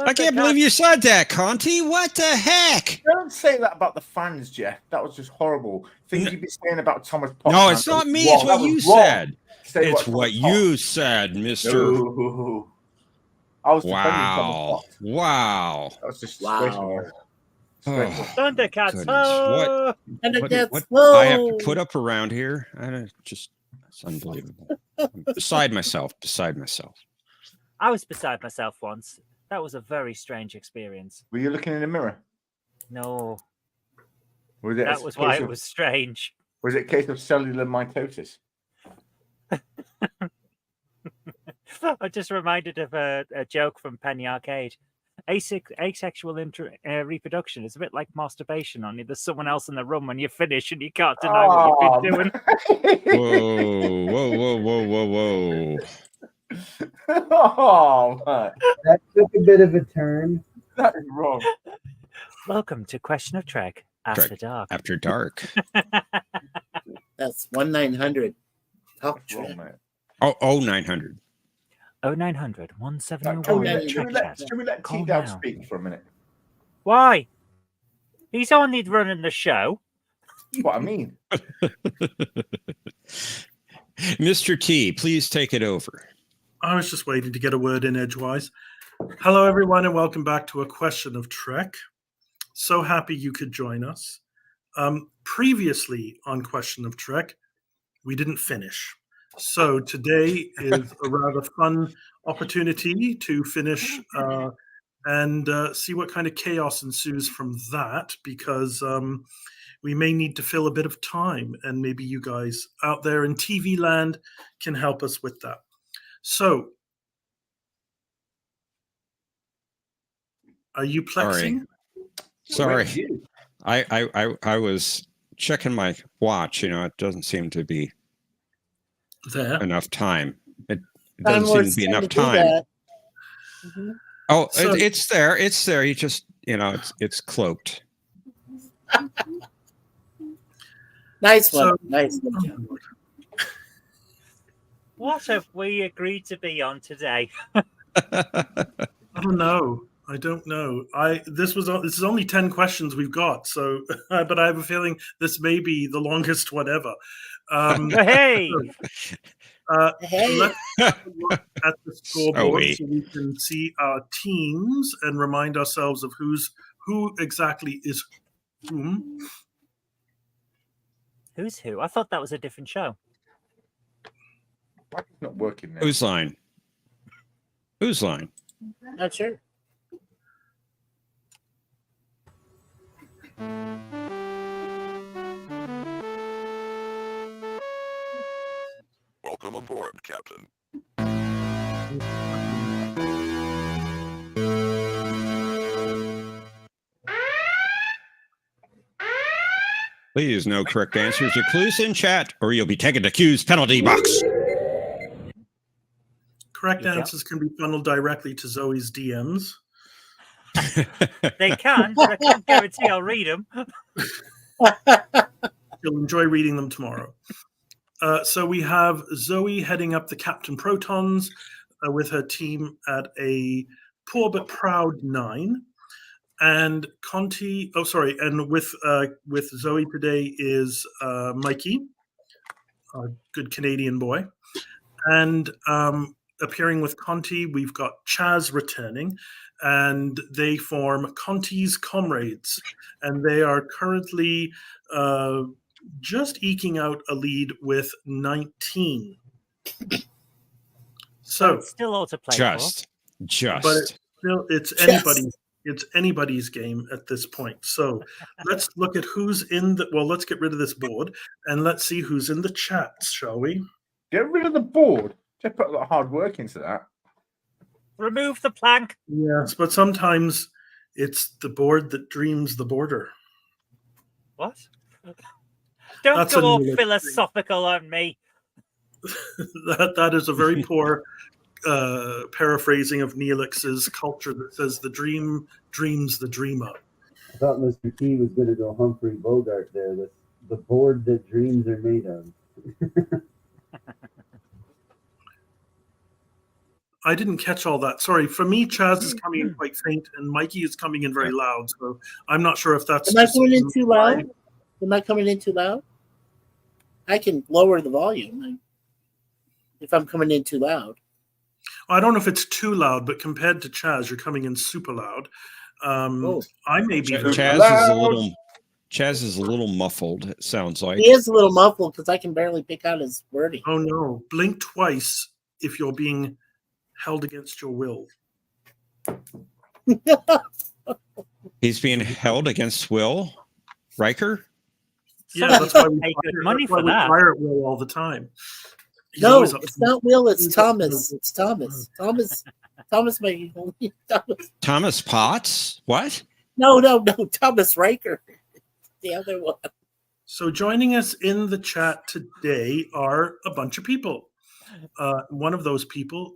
I can't believe you said that, Conti. What the heck? Don't say that about the fans, Jeff. That was just horrible. Things you'd be saying about Thomas Potts. No, it's not me. It's what you said. It's what you said, Mister. No. I was defending Thomas Potts. Wow. That was just disgraceful. Thundercats. What Thundercats. I have to put up around here. It's unbelievable. I'm beside myself. I was beside myself once. That was a very strange experience. Were you looking in the mirror? No. That was why it was strange. Was it a case of cellular mitosis? I just reminded of a joke from Penny Arcade. Asexual reproduction is a bit like masturbation, only there's someone else in the room when you finish and you can't deny what you've been doing. Whoa. Oh, man. That took a bit of a turn. That is wrong. Welcome to Question of Trek After Dark. After Dark. That's 1-900. Talk wrong, mate. Oh, 900. 0900 1701. Should we let T-Dab speak for a minute? Why? He's only running the show. That's what I mean. Mr. T, please take it over. I was just waiting to get a word in edgewise. Hello, everyone, and welcome back to A Question of Trek. So happy you could join us. Previously on Question of Trek, we didn't finish. So today is a rather fun opportunity to finish and see what kind of chaos ensues from that, because we may need to fill a bit of time, and maybe you guys out there in TV land can help us with that. So, are you plexing? Sorry. I was checking my watch. It doesn't seem to be there enough time. It doesn't seem to be enough time. Mm-hmm. Oh, so, it's there. It's there. You just, it's cloaked. Nice one. Nice one. What have we agreed to be on today? I don't know. This is only 10 questions we've got, so but I have a feeling this may be the longest one ever. Hey! Let's look at the scoreboard so we can see our teams and remind ourselves of who exactly is whom. Who's who? I thought that was a different show. Why it's not working now? Whose line? Not sure. Welcome aboard, Captain. Please, no correct answers or clues in chat, or you'll be taken to Q's penalty box. Correct answers can be funneled directly to Zoe's DMs. They can, but I can't guarantee I'll read them. You'll enjoy reading them tomorrow. So we have Zoe heading up the Captain Protons with her team at a poor but proud 9. And Conti, and with Zoe today is Mikey, a good Canadian boy. And appearing with Conti, we've got Chaz returning, and they form Conti's Comrades. And they are currently just eking out a lead with 19. So it's still all to play just. But it's anybody's game at this point. So let's look at who's in let's get rid of this board and let's see who's in the chat, shall we? Get rid of the board. Just put a lot of hard work into that. Remove the plank. Yes, but sometimes it's the board that dreams the border. What? Don't go all philosophical on me. that is a very poor paraphrasing of Neelix's culture that says the dream dreams the dreamer. I thought Mr. T was going to go Humphrey Bogart there with the board that dreams are made of. I didn't catch all that. Sorry. For me, Chaz is coming in quite faint, and Mikey is coming in very loud. So I'm not sure if that's. Am I just coming in too loud? Am I coming in too loud? I can lower the volume if I'm coming in too loud. I don't know if it's too loud, but compared to Chaz, you're coming in super loud. I may be very Chaz is a little muffled, it sounds like. He is a little muffled because I can barely pick out his wording. Oh no. Blink twice if you're being held against your will. He's being held against Will Riker? Yeah, that's why we pay good fire- money that's why for we that. fire at Will all the time. He's No, always up it's to- not Will. It's he's up to- Thomas. It's Thomas. Thomas may. Thomas. Thomas Potts? What? No. Thomas Riker. The other one. So joining us in the chat today are a bunch of people. One of those people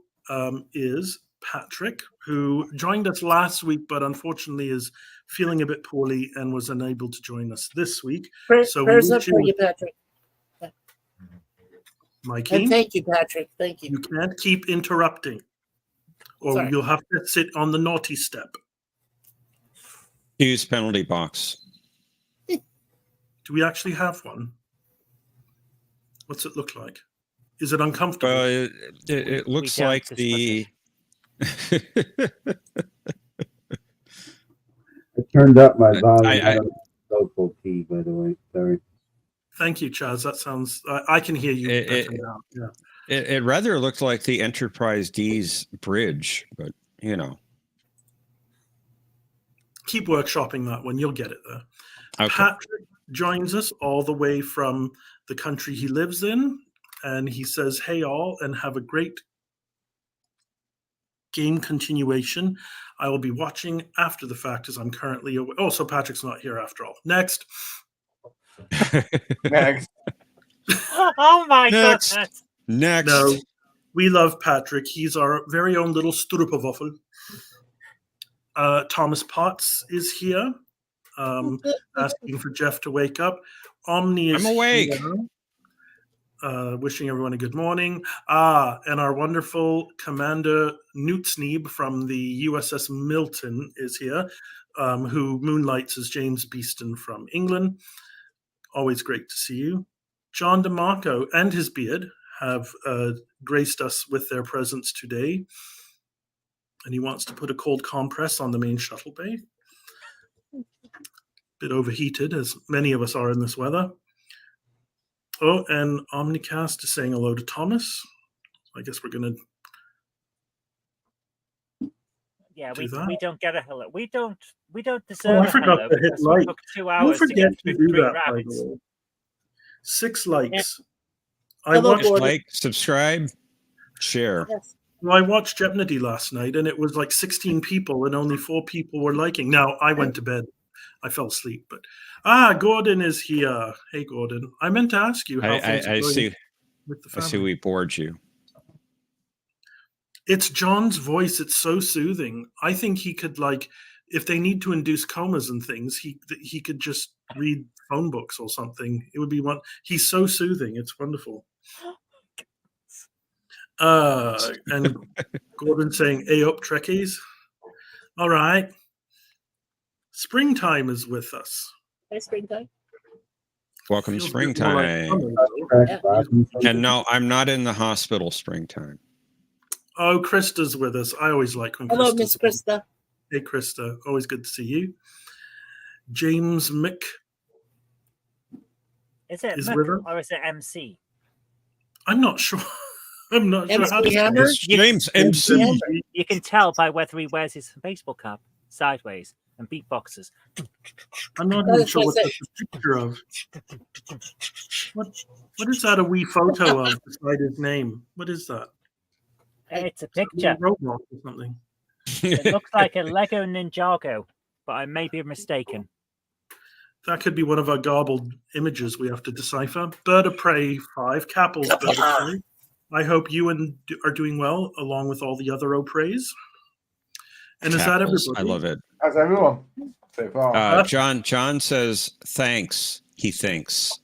is Patrick, who joined us last week, but unfortunately is feeling a bit poorly and was unable to join us this week. So we Prayers up wish for you, you, Patrick. Mikey, And thank you, Patrick. Thank you. you can't keep interrupting, or Sorry. you'll have to sit on the naughty step. Use penalty box. Do we actually have one? What's it look like? Is it uncomfortable? Well, it looks don't like discuss the. I turned up my volume. I- I don't know local key, by the way. Sorry. Thank you, Chaz. That sounds. I can hear you better now. Yeah. It rather looked like the Enterprise D's bridge, but you know. Keep workshopping that one. You'll get it there. Okay. Patrick joins us all the way from the country he lives in, and he says, "Hey all, and have a great game continuation. I will be watching after the fact as I'm currently away." Oh, so Patrick's not here after all. Next. Next. Oh my Next. goodness. Next. No, we love Patrick. He's our very own little Sturupavoffel. Thomas Potts is here, asking for Jeff to wake up. Omni is I'm awake. here, wishing everyone a good morning. And our wonderful Commander Newtsneeb from the USS Milton is here, who moonlights as James Beeston from England. Always great to see you. John DeMarco and his beard have graced us with their presence today. And he wants to put a cold compress on the main shuttle bay. Bit overheated, as many of us are in this weather. Oh, and Omnicast is saying hello to Thomas. I guess we're going to Yeah, do we that. don't get a hello. We don't deserve I a forgot hello to hit because we like. took 2 Who hours to forget get to through do 3 that, by the rounds. way? 6 likes. I Hello, watched. Gordon. Like, subscribe, share. Yes. I watched Jeopardy last night, and it was like 16 people, and only 4 people were liking. Now I went to bed. I fell asleep, but Gordon is here. Hey, Gordon. I meant to ask you how things are I going see. with the I family. see we bored you. It's John's voice. It's so soothing. I think he could, like, if they need to induce comas and things, he could just read phone books or something. It would be one. He's so soothing. It's wonderful. And Gordon saying, "Hey up, Trekkies." All right. Springtime is with us. Hi, springtime. Welcome Feels a bit more like springtime. summer, though. Crack Yeah. bottom. And no, I'm not in the hospital springtime. Oh, Krista's with us. I always like when Hello, Krista's Miss on. Krista. Hey, Krista. Always good to see you. James Mick Is it is Mick with us. or is it MC? I'm not sure. I'm not sure how to MC say Hammer? it. It's James MC. MC. You can tell by whether he wears his baseball cap sideways and beatboxes. I'm not That even is sure what what I that's a picture of. What is that a wee photo of beside his name? What is that? It's a Is that a picture. little robot or something? It looks like a Lego Ninjago, but I may be mistaken. That could be one of our garbled images we have to decipher. Bird of Prey 5, Capple's Bird of Prey. I hope you are doing well, along with all the other Opreys. And is that Cackles. everybody? I love it. That's everyone so far. John says thanks. He thinks.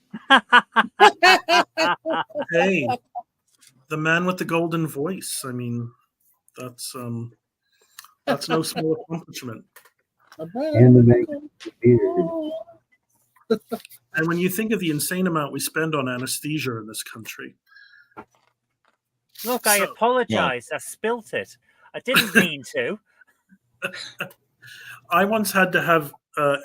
Hey, the man with the golden voice. I mean, That's no small accomplishment. And the magnificent beard. And when you think of the insane amount we spend on anesthesia in this country, Look, I So- apologize. I spilt it. I didn't mean to. I once had to have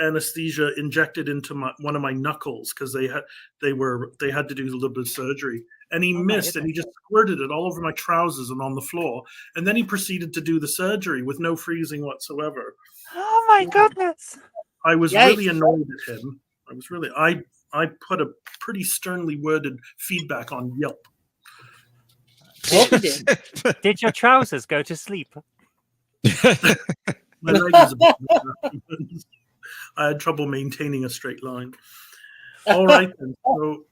anesthesia injected into one of my knuckles because they had to do a little bit of surgery, and he Oh my missed, and he just squirted it all over my trousers and on the floor, and then he proceeded to do the surgery with no freezing whatsoever. Oh my goodness. I was Yikes. really annoyed at him. I put a pretty sternly worded feedback on Yelp. Hope you did. Did your trousers go to sleep? My leg was a bit I had trouble maintaining a straight line. All right, then. So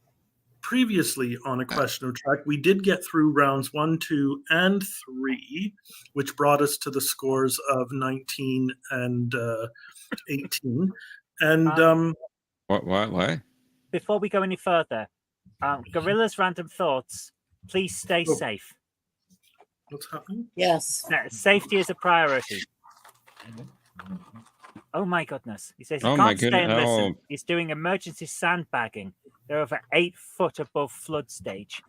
previously on A Question of Track, we did get through rounds 1, 2, and 3, which brought us to the scores of 19 and 18. And What? Before we go any further, Gorilla's random thoughts. Please stay Oh. safe. what's happening? Yes. Safety is a priority. Oh my goodness. He says he Oh my can't stay and goodness. listen. Oh. He's doing emergency sandbagging. They're over 8 foot above flood stage.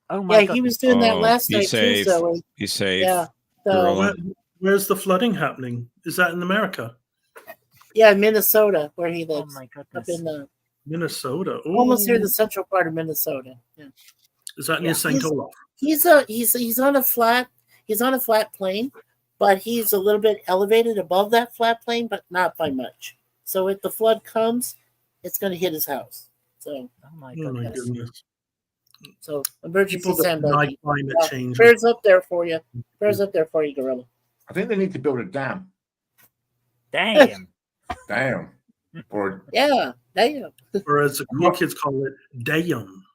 Oh my Yeah, goodness. he was doing that Oh, last be night safe. too, Zoe. Be safe. Yeah. So, Gorilla. Where's the flooding happening? Is that in America? yeah, Minnesota, where he Oh lives. my Up goodness. in the Minnesota. almost near Ooh. the central part of Minnesota. Yeah. Is that near Yeah. St. Olaf? He's on a flat plane, but he's a little bit elevated above that flat plane, but not by much. So if the flood comes, it's going to hit his house. So Oh my Oh my goodness. goodness. emergency People that deny sandbagging. climate change. Prayers up there for you. Prayers up there for you, Gorilla. I think they need to build a dam. Damn. Damn. Or Yeah, damn. Or as the cool kids call it, damn.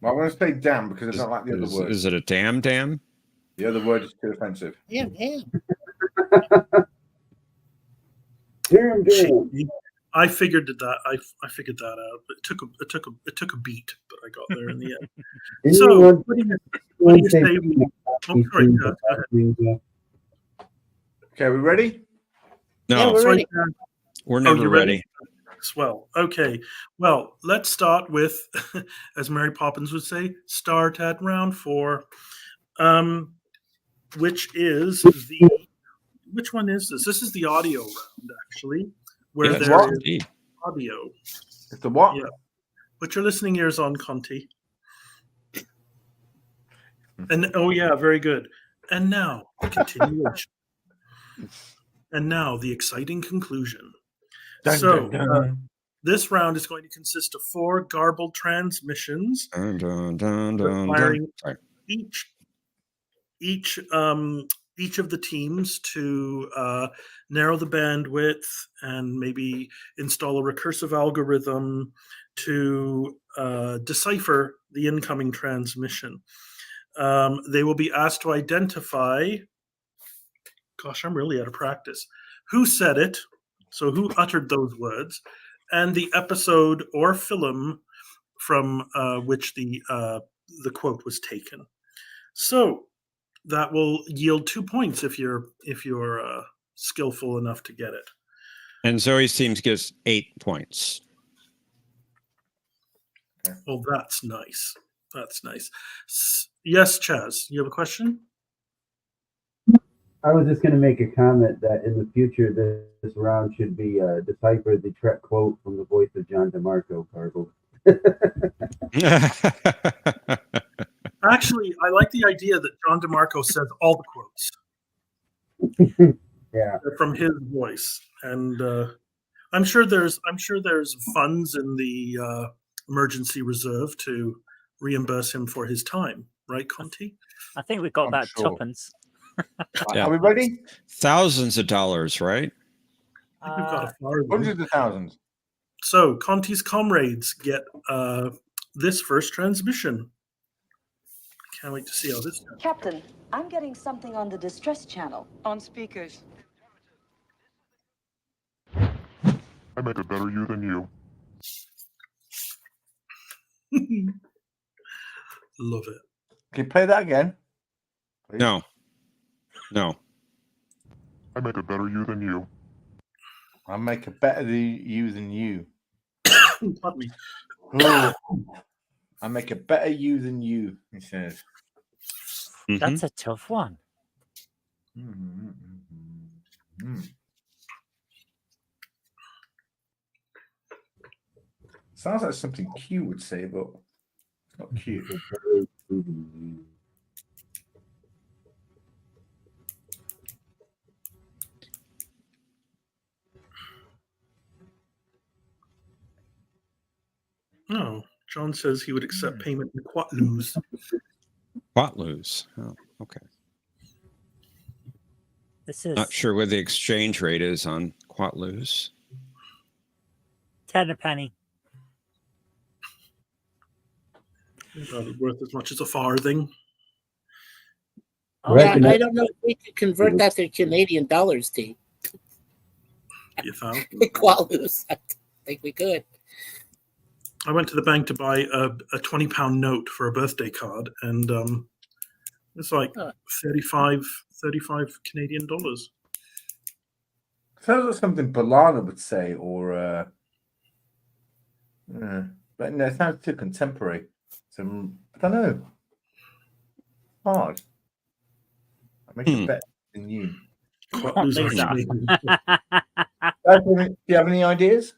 well, I want to say dam because I don't like the other word. Is it a dam? The other word is too offensive. Damn. Damn. I figured that. I figured that out. But it took a beat, but I got there in the end. Didn't So, you want- what do you want to say? say Oh, sorry, Jeff, go ahead. Okay, we ready? No, Yeah, we're Sorry, ready. Jeff. we're never you're ready. Swell. Okay. Well, let's start with, as Mary Poppins would say, start at round 4, which is which one is this? This is the audio round, actually, where Yes, there is indeed. audio. It's the what? Yeah. Put your listening ears on, Conti. And oh yeah, very good. And now the continuation. And now the exciting conclusion. Dun, So dun, dun. this round is going to consist of 4 garbled transmissions, Dun, dun, dun, dun, requiring dun. Sorry. each of the teams to narrow the bandwidth and maybe install a recursive algorithm to decipher the incoming transmission. They will be asked to identify, gosh, I'm really out of practice, who said it, so who uttered those words, and the episode or film from which the quote was taken. So that will yield 2 points if you're skillful enough to get it. And Zoe's team gets 8 points. Well, that's nice. That's nice. Yes, Chaz, you have a question? I was just going to make a comment that in the future, this round should be decipher the Trek quote from the voice of John DeMarco, garbled. Actually, I like the idea that John DeMarco says all the quotes. Yeah. They're from his voice, and I'm sure there's funds in the emergency reserve to reimburse him for his time, right, Conti? I think we've got I'm that sure. tuppence. Yeah. Are we ready? Thousands of dollars, right? I think we've got a farthing. Hundreds of thousands. So Conti's comrades get this first transmission. Can't wait to see how this goes. Captain, I'm getting something on the distress channel. On speakers. I make a better you than you. Love it. Can you play that again? Please? No. No. I make a better you than you. I make a better you than you. Pardon me. Oh, I make a better you than you, he says. Mhm. That's a tough one. Sounds like something Q would say, but it's not Q. No, John says he would accept payment in quatlus. Quatlus. Oh, okay. This is Not sure what the exchange rate is on quatlus. 10 a penny. Probably worth as much as a farthing. Oh, Yeah, Reckon I that- don't know if we could convert that to Canadian dollars, T. You found. Qualus. I think we could. I went to the bank to buy a £20 note for a birthday card, and it's like Huh. 35 Canadian dollars. Sounds like something Balana would say, or but no, it sounds too contemporary. So I don't know. Hard. I make it better than you. Quatlus are Loser. Canadian. Do you have any ideas?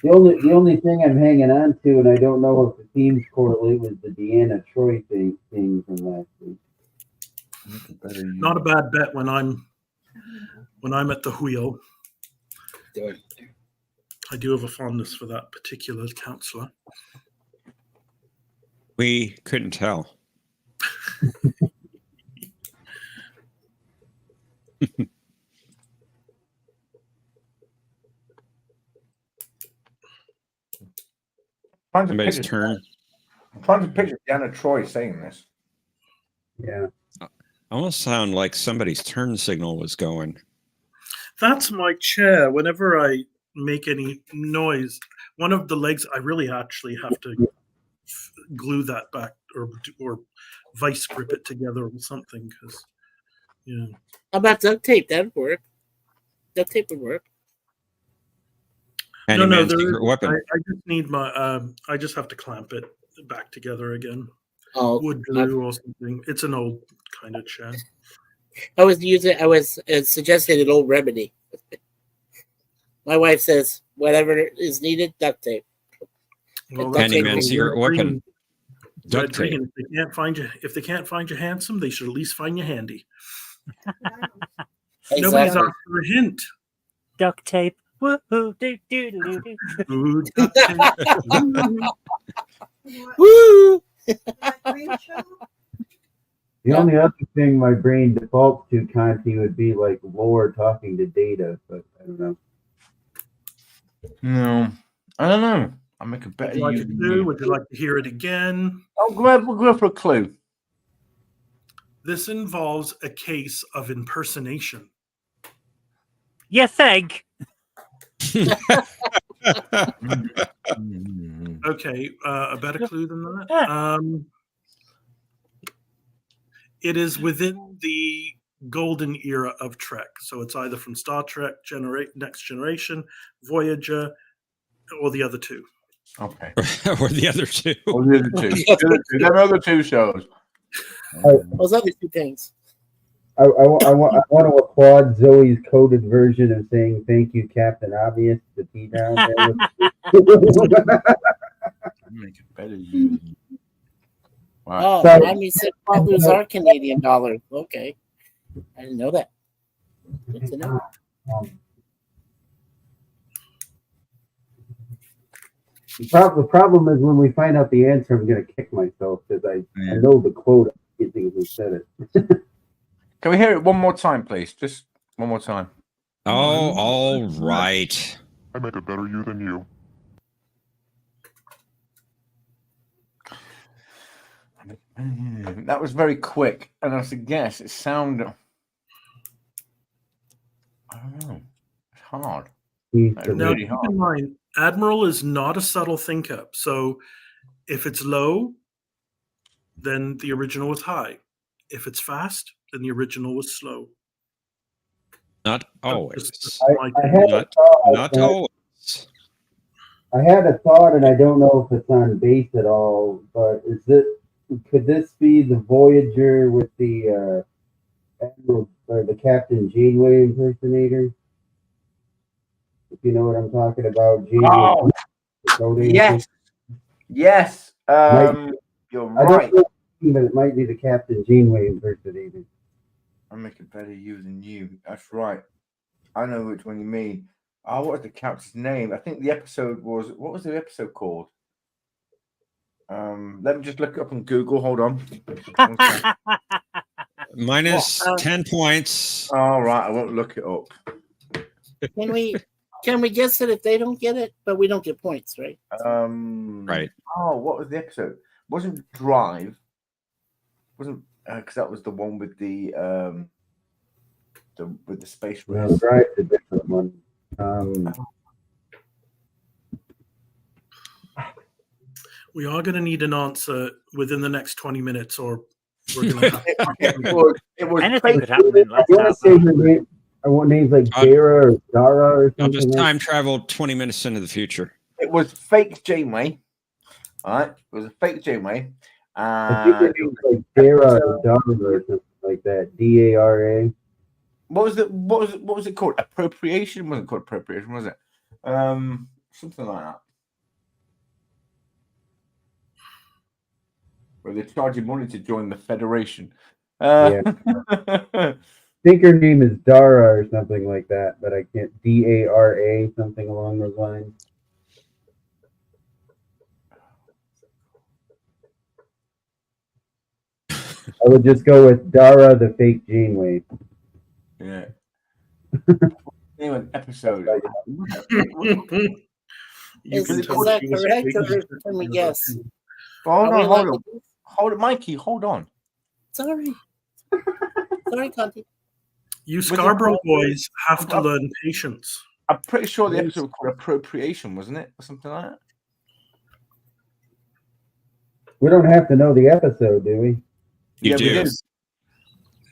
The only thing I'm hanging on to, and I don't know if the teams correlate, was the Deanna Troy thing from last week. Make it better you. Not a bad bet when I'm at the wheel. I do have a fondness for that particular counselor. We couldn't tell. Somebody's turn. I'm trying to picture Deanna Troy saying this. Yeah. Almost sound like somebody's turn signal was going. That's my chair. Whenever I make any noise, one of the legs, I really actually have to glue that back or vice grip it together or something. Because, yeah. How about duct tape? That'd work. Duct tape would work. Handyman's there secret is- weapon. I just need my. I just have to clamp it back together again. Oh, Wood glue or something. It's an old kind of chair. I was suggesting an old remedy. My wife says whatever is needed, duct tape. Well, that's Handyman's a- secret weapon. Red Duct tape. green. If they can't find you handsome, they should at least find you handy. Nobody's Exactly. asked for a hint. duct tape. Woo-hoo, do-do-do-do. Ooh, duct tape. Woo! The only other thing my brain defaults to, Conti, would be like lore talking to data, but I don't know. No, I don't know. I make a Would better you like you a than clue? you. Would you like to hear it again? We'll go for a clue. This involves a case of impersonation. You think? Okay, a better clue than that. It is within the golden era of Trek, so it's either from Star Trek, Next Generation, Voyager, or the other two. Okay. Or the other two. Or the other two. Them other two shows. Those other two things. I want to applaud Zoe's coded version of saying "Thank you, Captain Obvious." The T down there. Make it better you than you. Wow. Oh, So- I mean, said Quatlus are Canadian dollars. Okay, I didn't know that. Good to know. The problem is when we find out the answer, I'm going to kick myself because I know the quote. I think who said it. Can we hear it one more time, please? Just one more time. Oh, all right. I make a better you than you. That was very quick, and I should guess it sounded. I don't know. It's hard. He's the Now, Really keep hard. in mind, Admiral is not a subtle thinker. So if it's low, then the original is high. If it's fast, and the original was slow. Not Just always. my I had a Not, thought, not but always. I had a thought, and I don't know if it's on base at all. But could this be the Voyager with the Admiral or the Captain Janeway impersonator? If you know what I'm talking about, Janeway. Oh, Cody yes. Yes. You're I right. don't know, but it might be the Captain Janeway impersonator. I make a better you than you. That's right. I know which one you mean. Oh, what was the character's name? I think the episode was. What was the episode called? Let me just look it up on Google. Hold on. Minus 10 points. All right, I won't look it up. Can we guess it if they don't get it, but we don't get points, right? Right. Oh, what was the episode? Wasn't Drive? Wasn't because that was the one with the space race. No, Drive's a different one. We are going to need an answer within the next 20 minutes, or we're going to have it was Anything fake. could happen in less I want to say her name. I want names like Dara or Dara or I'll something. just like time travel 20 minutes into the future. It was fake Janeway. All right, it was a fake Janeway. I think her name's like Dara or Dara or something like that. Dara. What was it called? Appropriation? Wasn't called appropriation, was it? Something like that. Where they charge you money to join the Federation. Yeah. I think her name is Dara or something like that, but I can't. Dara, something along those lines. I would just go with Dara, the fake Janeway. Yeah. Name an episode. Is that correct, or can we guess? Hold Are we on, allowed hold on. to guess? Hold it, Mikey, hold on. Sorry. Sorry, Conti. You Scarborough boys have to learn patience. I'm pretty sure the episode was called Appropriation, wasn't it? Or something like that. We don't have to know the episode, do we? You Yeah, we do. do.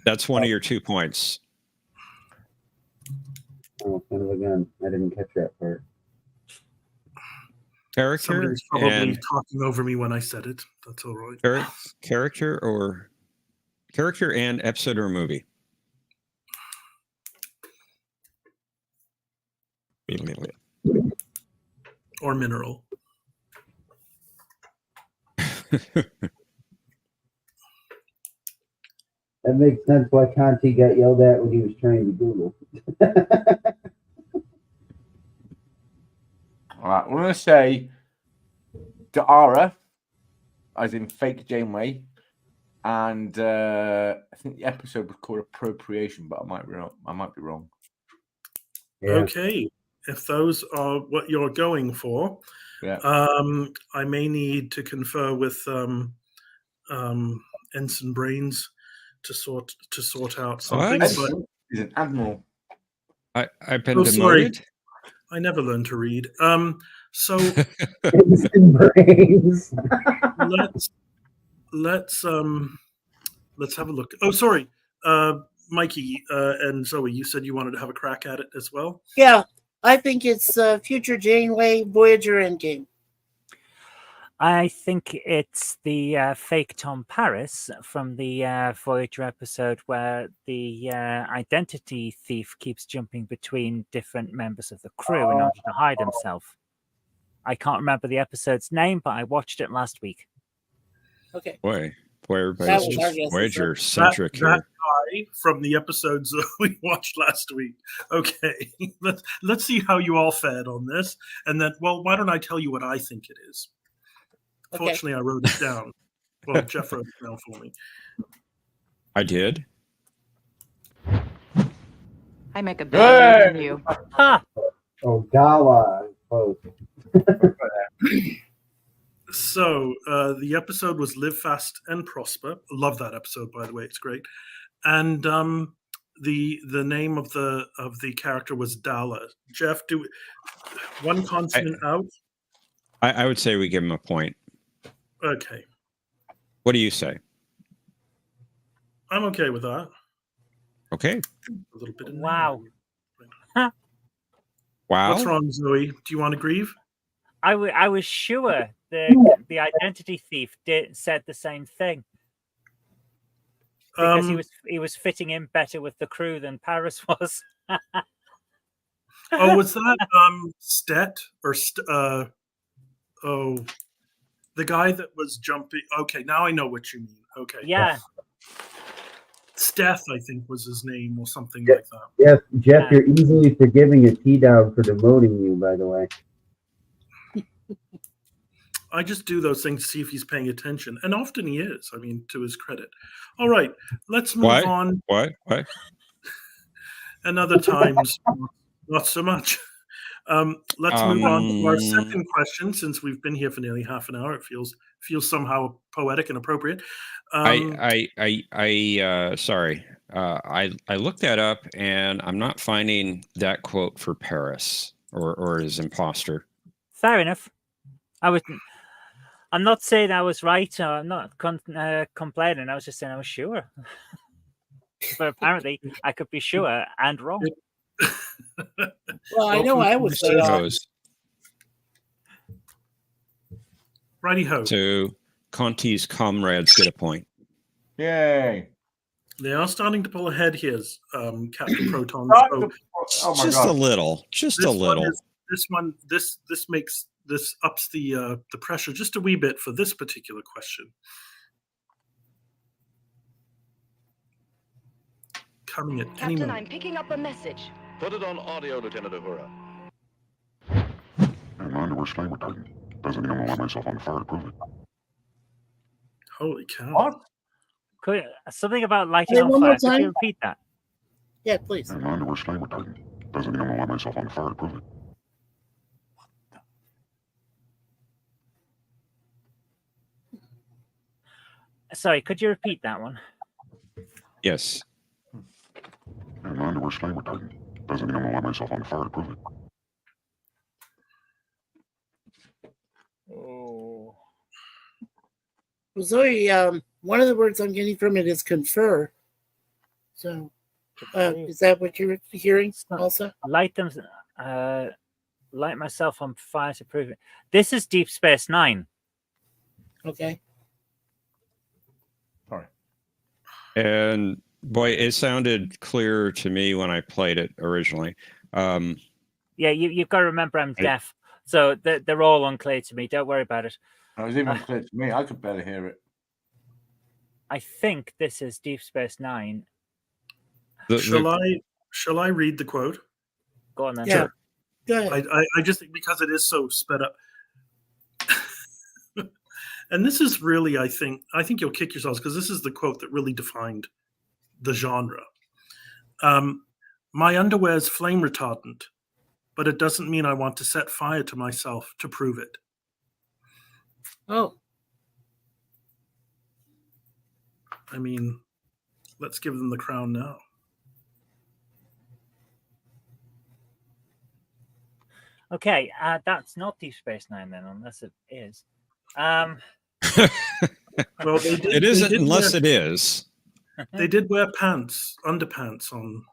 That's one of your 2 points. Oh, son of a gun. I didn't catch that part. Character Somebody's probably and talking over me when I said it. That's all right. character and episode or movie. Or mineral. That makes sense why Conti got yelled at when he was trying to Google. All right, we're going to say Dara, as in fake Janeway, and I think the episode was called Appropriation, but I might be wrong. Yeah. Okay, if those are what you're going for, Yeah. I may need to confer with Ensign Brains to sort out something. What? But He's an admiral. I've been Oh, sorry. demoted. I never learned to read. So Instant brains. let's have a look. Oh, sorry, Mikey and Zoe. You said you wanted to have a crack at it as well. Yeah, I think it's Future Janeway, Voyager, Endgame. I think it's the fake Tom Paris from the Voyager episode where the identity thief keeps jumping between different members of the crew in order to hide himself. I can't remember the episode's name, but I watched it last week. Okay. Boy, That everybody's was our just guess, Voyager centric That here. guy from the episodes that we watched last week. Okay, let's see how you all fared on this, and then, well, why don't I tell you what I think it is? Okay. Fortunately, I wrote it down. Well, Jeff wrote it down for me. I did. I make a better you than you. Ha! Oh, Gala. Close. So the episode was "Live Fast and Prosper." Love that episode, by the way; it's great. And the name of the character was Dala. Jeff, do one consonant out. I would say we give him a point. Okay, What do you say? I'm okay with that. Okay. A little bit. Wow. Wow. What's wrong, Zoe? Do you want to grieve? I was sure the identity thief said the same thing because he was fitting in better with the crew than Paris was. Oh, was that Stet or the guy that was jumping? Okay, now I know what you mean. Okay, Yeah. Steth, I think, was his name or something like that. Yes, Jeff, you're easily forgiving a T-Dog for demoting you, by the way. I just do those things to see if he's paying attention, and often he is. I mean, to his credit. All right, let's move on. What? And other times, not so much. Let's move on to our second question. Since we've been here for nearly half an hour, it feels somehow poetic and appropriate. Sorry. I looked that up, and I'm not finding that quote for Paris or his imposter. Fair enough. I'm not saying I was right. Or I'm not complaining. I was just saying I was sure. But apparently, I could be sure and wrong. Well, I know I was right. Righty ho. So Conti's comrades get a point. Yay! They are starting to pull ahead here, Captain Proton. Just a little. Just a little. This ups the pressure just a wee bit for this particular question. Coming at any Captain, moment. I'm picking up a message. Put it on audio, Lieutenant Uhura. And my underwear's flame retardant. Doesn't mean I'm gonna light myself on fire to prove it. Holy cow. What? Something about lighting Hey, on one more fire. Could you time? repeat that? Yeah, please. And my underwear's flame retardant. Doesn't mean I'm gonna light myself on fire to prove it. Sorry, could you repeat that one? Yes. And my underwear's flame retardant. Doesn't mean I'm gonna light myself on fire to prove it. Oh. Well, Zoe, one of the words I'm getting from it is confer. So, is that what you're hearing also? Light myself on fire to prove it. This is Deep Space Nine. Okay. Sorry. And boy, it sounded clear to me when I played it originally. Yeah, you've got to remember I'm deaf, so they're all unclear to me. Don't worry about it. It was even clear to me. I could barely hear it. I think this is Deep Space Nine. Shall I read the quote? Go on then. Yeah. Go ahead. I just think because it is so sped up. And this is really, I think you'll kick yourselves because this is the quote that really defined the genre. My underwear's flame retardant, but it doesn't mean I want to set fire to myself to prove it. Oh. I mean, let's give them the crown now. Okay, that's not Deep Space Nine then, unless it is. Well, it isn't unless it is. They did wear underpants on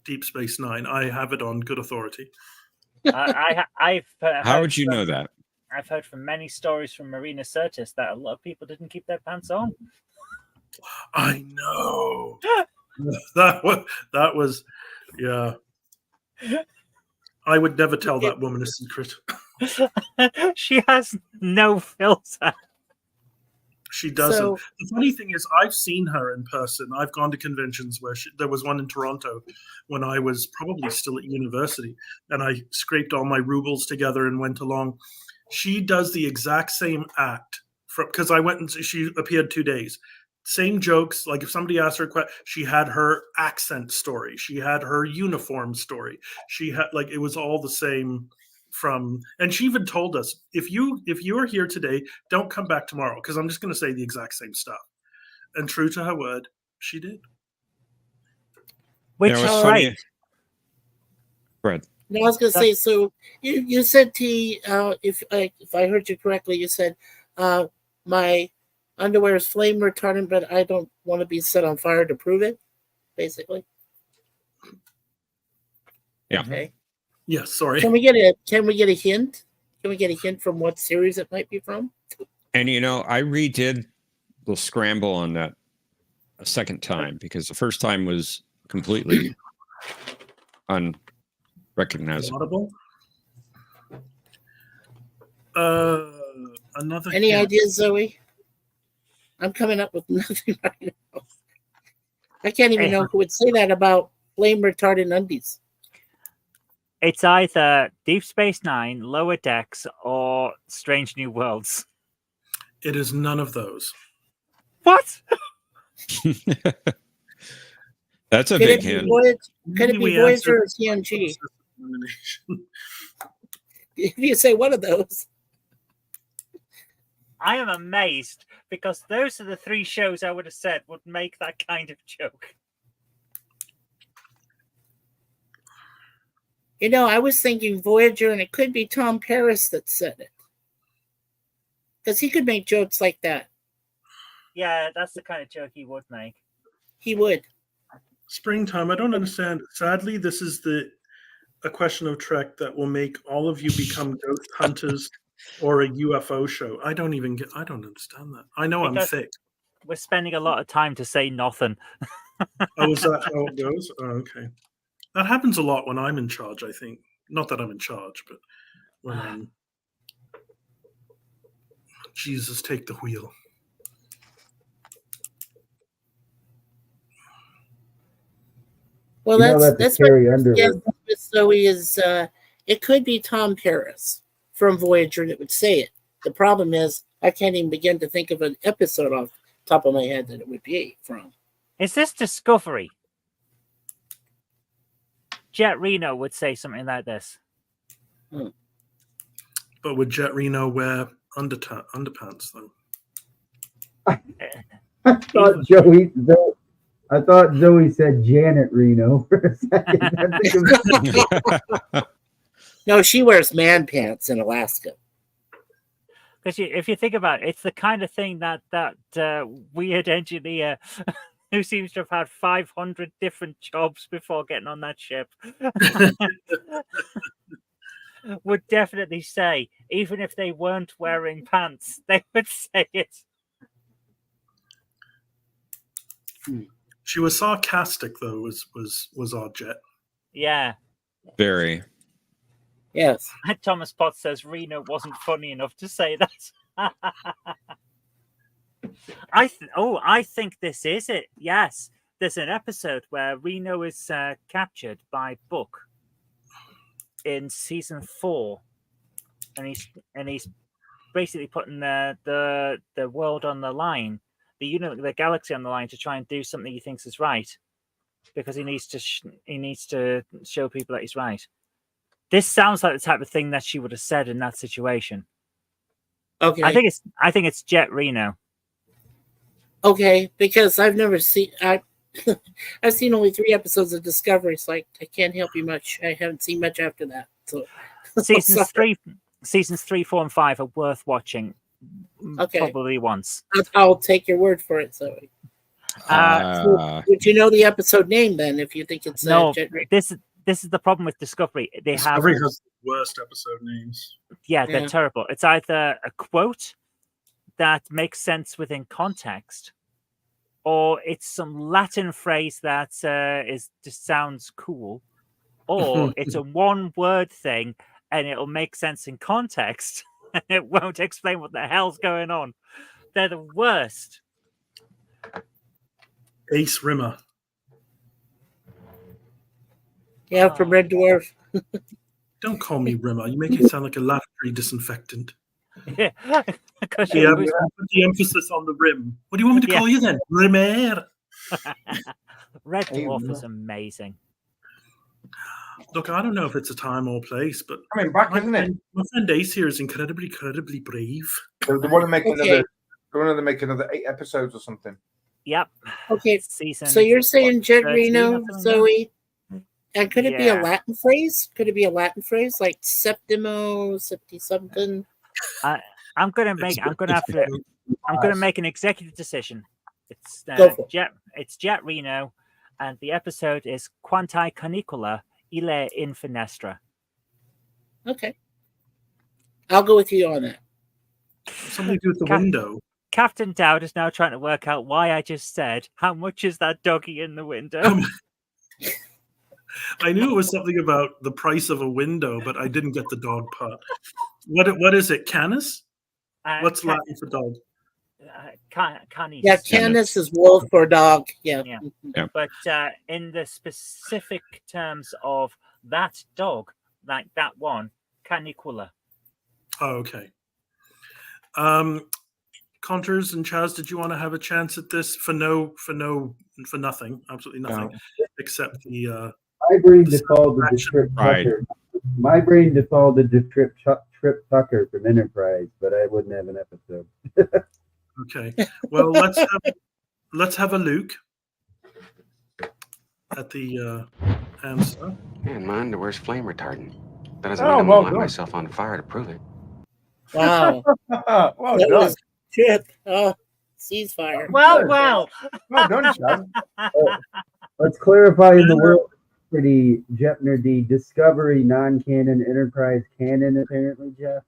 Deep Space Nine. I have it on good authority. I've How would you know that? I've heard from many stories from Marina Sirtis that a lot of people didn't keep their pants on. I know. that was, yeah. I would never tell that woman a secret. She has no filter. She doesn't. The funny thing is, I've seen her in person. I've gone to conventions where there was one in Toronto when I was probably still at university, and I scraped all my rubles together and went along. She does the exact same act because I went and she appeared 2 days. Same jokes. Like if somebody asked her a question, she had her accent story. She had her uniform story. She had it was all the same. And she even told us if you are here today, don't come back tomorrow because I'm just going to say the exact same stuff. And true to her word, she did. Which is right. Fred. No, I was going to say. So you said T. If I heard you correctly, you said my underwear is flame retardant, but I don't want to be set on fire to prove it. basically. Yeah. Okay. Yeah, sorry. Can we get a hint? Can we get a hint from what series it might be from? And I redid the scramble on that a second time because the first time was completely unrecognizable. Another. Any hint. ideas, Zoe? I'm coming up with nothing right now. I can't even know who would say that about flame retardant undies. It's either Deep Space Nine, Lower Decks, or Strange New Worlds. It is none of those. What? That's a Could big it be hint. Could it be Voyager or TNG? If you say one of those. I am amazed because those are the three shows I would have said would make that kind of joke. I was thinking Voyager, and it could be Tom Paris that said it. Because he could make jokes like that. Yeah, that's the kind of joke he would make. He would. Springtime, I don't understand. Sadly, this is a question of Trek that will make all of you become ghost hunters or a UFO show. I don't understand that. I know Because I'm thick. We're spending a lot of time to say nothing. Oh, is that how it goes? Oh, okay. That happens a lot when I'm in charge, I think. Not that I'm in charge, but when I'm... Jesus, take the wheel. Well, that's what yes, Zoe is. It could be Tom Paris from Voyager that would say it. The problem is I can't even begin to think of an episode off the top of my head that it would be from. Is this Discovery? Jet Reno would say something like this. But would Jet Reno wear underpants, though? I thought Zoe said Janet Reno for a second. No, she wears man pants in Alaska. Because if you think about it, it's the kind of thing that weird engineer who seems to have had 500 different jobs before getting on that ship would definitely say, even if they weren't wearing pants, they would say it. She was sarcastic, though, was our Jet. Yeah. Very. Yes. Thomas Potts says Reno wasn't funny enough to say that. I think this is it. Yes. There's an episode where Reno is captured by Book in season 4. And he's basically putting the world on the line, the galaxy on the line to try and do something he thinks is right, because he needs to show people that he's right. This sounds like the type of thing that she would have said in that situation. Okay. I think it's Jet Reno. Okay, because I've never seen I've seen only 3 episodes of Discovery, so I can't help you much. I haven't seen much after that. So Seasons 3, 4, and 5 are worth watching. Okay. Probably once. I'll take your word for it, Zoe. Would you know the episode name then if you think it's no? Jet Reno? This is the problem with Discovery. Discovery has the worst episode names. Yeah, they're terrible. It's either a quote that makes sense within context, or it's some Latin phrase that just sounds cool, or it's a one-word thing and it'll make sense in context and it won't explain what the hell's going on. They're the worst. Ace Rimmer. Yeah, from Red Dwarf. Don't call me Rimmer. You make it sound like a lavatory disinfectant. Yeah, because put the emphasis on the rim. What do you want me to call you then? Rimmer. Red Dwarf is amazing. Look, I don't know if it's a time or place, but I mean, back, isn't it? My friend Ace here is incredibly brave. They want to make another 8 episodes or something. Yep. Okay. Season. So you're saying Jet Reno, Zoe? And could it be a Latin phrase? Could it be a Latin phrase like septimo, septi something? I'm gonna make an executive decision. It's Jet Reno, and the episode is Quanti Canicula Ile in Finestra. Okay. I'll go with you on that. Something to do with the window. Captain Dowd is now trying to work out why I just said, how much is that doggy in the window? I knew it was something about the price of a window, but I didn't get the dog part. What is it? Canis? What's Latin for dog? Canis. Yeah, canis is wolf or dog. Yeah. Yeah. But in the specific terms of that dog, like that one, canicula. Oh, okay. Conters and Chaz, did you want to have a chance at this for nothing, absolutely nothing, except the my brain defaulted to Trip Right. Tucker. My brain defaulted to Trip Tucker from Enterprise, but I wouldn't have an episode. Okay. Well, let's have a look at the answer. Man, my underwear's flame retardant. That doesn't Oh, mean I'm well gonna light done. myself on fire to prove it. Wow. Well That done. was Chip. Oh, ceasefire. Well. Well done, Chad. Let's clarify in the world pretty Jepner D Discovery non-canon, Enterprise canon apparently, Jeff.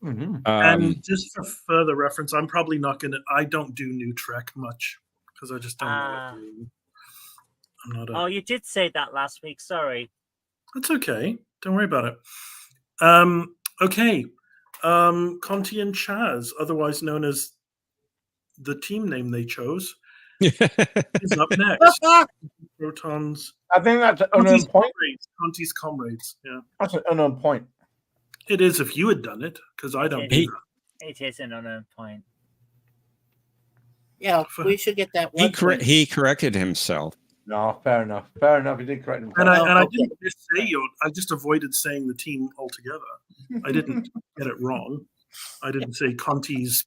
And just for further reference, I'm probably not gonna. I don't do New Trek much because I just don't know what to do. I'm not. Oh, you did say that last week. Sorry. That's okay. Don't worry about it. Okay. Conti and Chaz, otherwise known as the team name they chose, is up next. Protons. I think that's an Conti's unknown point. Conti's comrades. Yeah. That's an unknown point. It is if you had done it, because I don't do that. It is an unknown point. Yeah, we should get that one. He corrected himself. No, fair enough. Fair enough. He did correct himself. And I didn't just say I just avoided saying the team altogether. I didn't get it wrong. I didn't say Conti's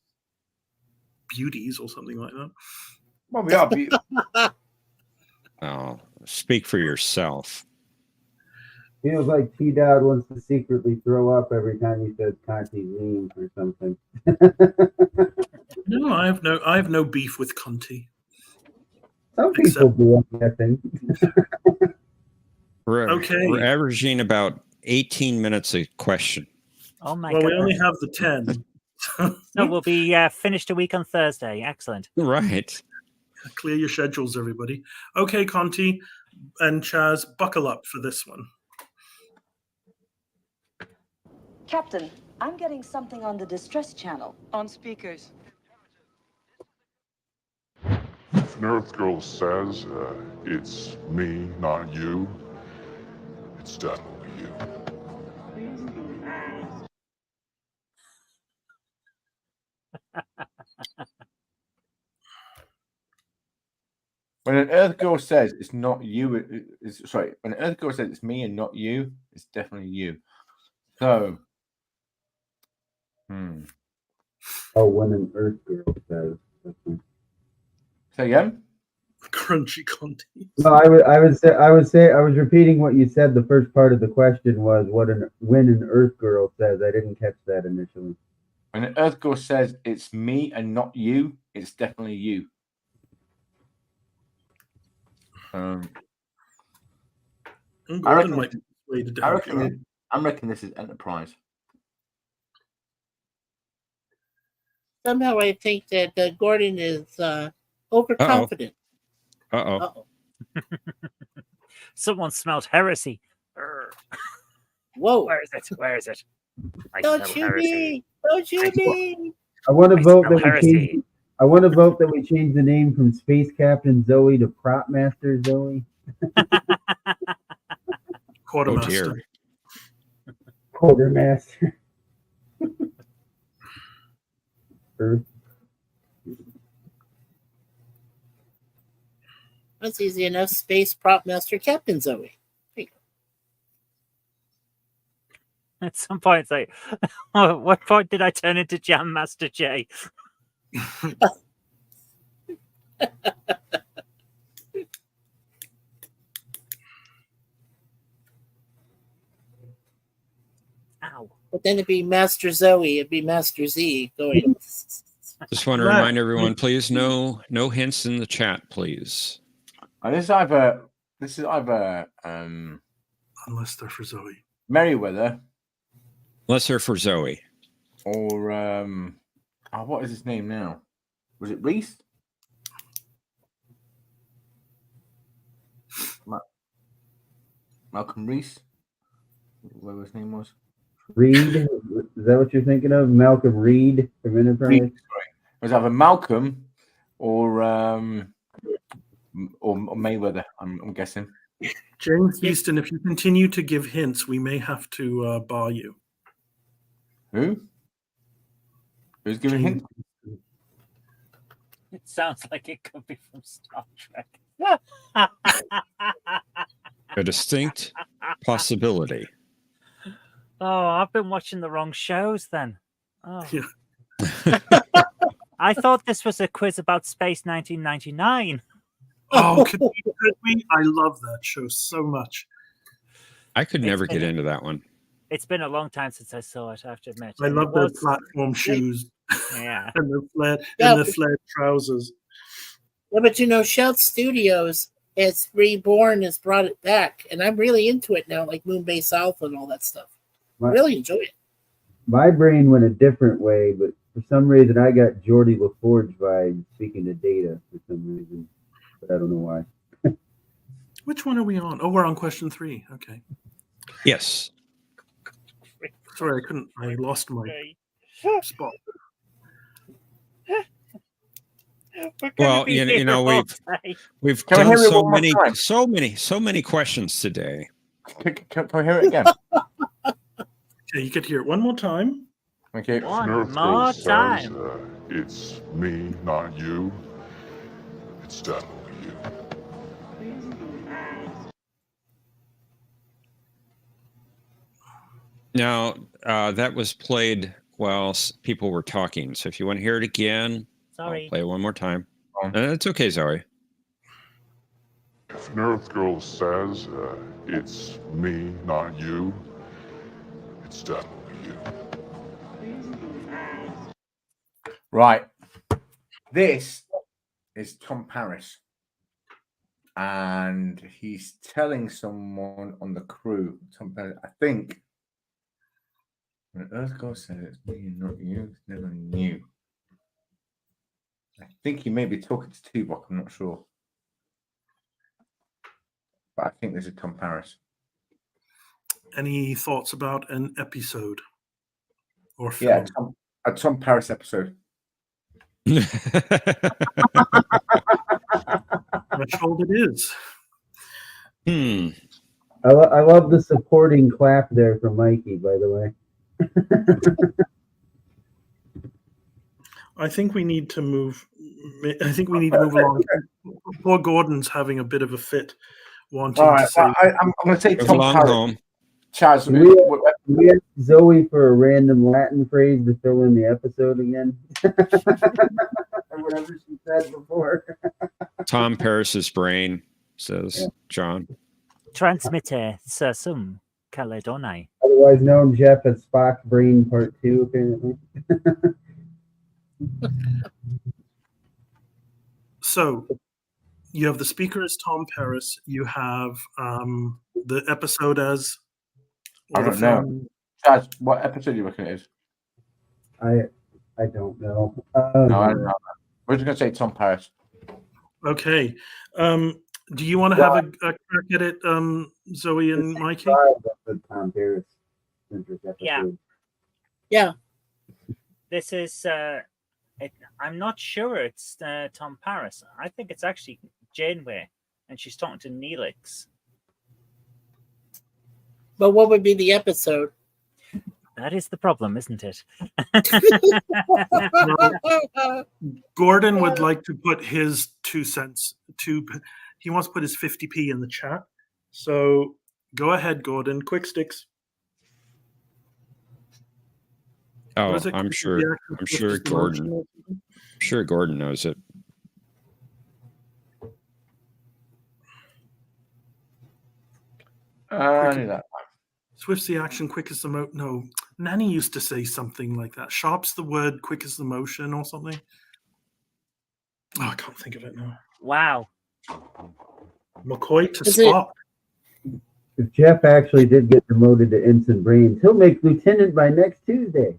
beauties or something like that. Well, we are beautiful. Oh, speak for yourself. Feels like T-Dowd wants to secretly throw up every time he says Conti's name or something. No, I have no beef with Conti. Some people do, I'm guessing. We're averaging about 18 minutes a question. Oh my Well, god. we only have the 10. So we'll be finished a week on Thursday. Excellent. Right. Clear your schedules, everybody. Okay, Conti and Chaz, buckle up for this one. Captain, I'm getting something on the distress channel. On speakers. If an Earth Girl says it's me, not you, it's definitely you. When an Earth Girl says it's not you, sorry. When an Earth Girl says it's me and not you, it's definitely you. So, Oh, when an Earth Girl says. say again. Crunchy Conti. No, I would say I was repeating what you said. The first part of the question was when an Earth Girl says. I didn't catch that initially. When an Earth Girl says it's me and not you, it's definitely you. I reckon this is Enterprise. Somehow I think that Gordon is overconfident. Uh-oh. Someone smelled heresy. Whoa. Where is it? Where is it? Don't shoot me! Don't shoot me! I want to vote that we heresy. change. I want to vote that we change the name from Space Captain Zoe to Prop Master Zoe. Quartermaster. Oh, dear. Quartermaster. Earth. That's easy enough. Space Prop Master Captain Zoe. At some point, it's like, what point did I turn into Jam Master J? Ow. But then it'd be Master Zoe, it'd be Master Z going. Just want to Right. remind everyone, please, no hints in the chat, please. And this is either Unless they're for Zoe. Merriweather Unless they're for Zoe. or what is his name now? Was it Reese? Malcolm Reese? Whatever his name was. Reed, is that what you're thinking of? Malcolm Reed from Enterprise? Reed, sorry. It was either Malcolm or Mayweather, I'm guessing. James Easton, if you continue to give hints, we may have to bar you. Who? Who's giving James. hints? It sounds like it could be from Star Trek. A distinct possibility. Oh, I've been watching the wrong shows then. Oh. Yeah. I thought this was a quiz about Space 1999. Oh, could we? I love that show so much. I could never been- get into that one. It's been a long time since I saw it, I have to admit. I And love it their was- platform shoes Yeah. and Yeah, their flared trousers. Yeah, but Shout Studios has reborn, has brought it back, and I'm really into it now, like Moonbase Alpha and all that stuff. I really enjoy it. My brain went a different way, but for some reason I got Geordie LaForge vibes speaking to Data for some reason, but I don't know why. Which one are we on? Oh, we're on question 3. Okay. Yes. Sorry, I lost my spot. Well, you know, we've Can I done hear it so one more many, time? so many questions today. Can I hear it again? Okay, you could hear it one more time. Okay. One Nurse more Girl says, time. it's me, not you. It's definitely you. Now, that was played while people were talking. So if you want to hear it again, Sorry. I'll play it one more time. Oh. It's okay, Zoe. If Nurse Girl says, it's me, not you. It's definitely you. Right. This is Tom Paris. And he's telling someone on the crew, Tom Paris, I think, when Earth God said it's me and not you, it's never you. I think he may be talking to Tuvok, I'm not sure. But I think this is Tom Paris. Any thoughts about an episode or film? Yeah, a Tom Paris episode. Threshold it is. I love the supporting clap there from Mikey, by the way. I think we need to move. I think we need to move along. Poor Gordon's having a bit of a fit, wanting All right, to say. well, I'm going to say Move Tom along Paris. home. Chaz, We asked Zoe for a random Latin phrase to fill in the episode again. Or whatever she said before. Tom Paris's brain, says John. Transmitter sum Caledonai. Otherwise known Jeff as Spock Brain Part 2, apparently. So, you have the speaker as Tom Paris. You have the episode as. I or the don't know. film. Chaz, what episode do you reckon it is? I don't know. No, I don't know. We're just going to say Tom Paris. Okay. Do you want to have a crack at it, Zoe and Mikey? Tom Paris centric episode. Yeah. This is. I'm not sure it's Tom Paris. I think it's actually Janeway, and she's talking to Neelix. But what would be the episode? That is the problem, isn't it? Gordon would like to put his 2 cents. He wants to put his 50p in the chat. So go ahead, Gordon. Quick sticks. Oh, What is it? I'm sure Gordon knows it. I knew that. Swift's the action, quick as the No, Nanny used to say something like that. Sharp's the word, quick is the motion, or something. Oh, I can't think of it now. Wow. McCoy to Is it- Spock. If Jeff actually did get promoted to Ensign Brains, he'll make lieutenant by next Tuesday.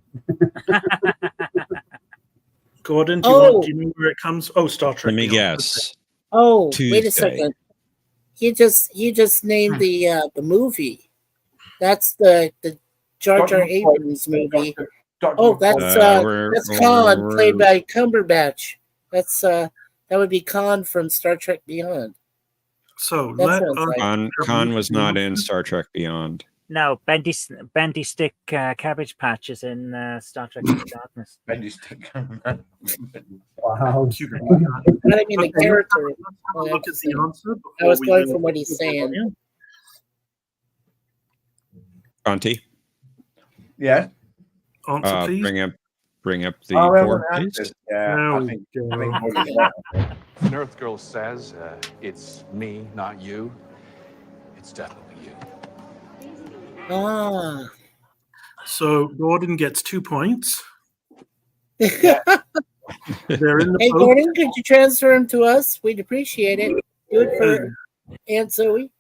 Gordon, do you know where it comes? Oh, Star Trek. Let me Beyond. guess. Oh, Tuesday. wait a second. He just named the movie. That's the Jar Jar Dr. Abrams movie. Dr. Oh, that's we're- Khan, we're- played by Cumberbatch. That's that would be Khan from Star Trek Beyond. So That let sounds like- Khan was not in Star Trek Beyond. No, Bendy Stick Cabbage Patch is in Star Trek Into Darkness. Bendy Stick. Wow. But I mean, the character. Look at the answer. I was before we going do- from what he's saying. Conti, Yeah. Answer, please. bring up the Oh, well, board, well, please. Yeah. No. I think Gordon's right. An Earth girl says, it's me, not you. It's definitely you. Ah. So Gordon gets 2 points. Yeah. They're in the Hey, post. Gordon, could you transfer him to us? We'd appreciate it. Do it for Aunt Zoe.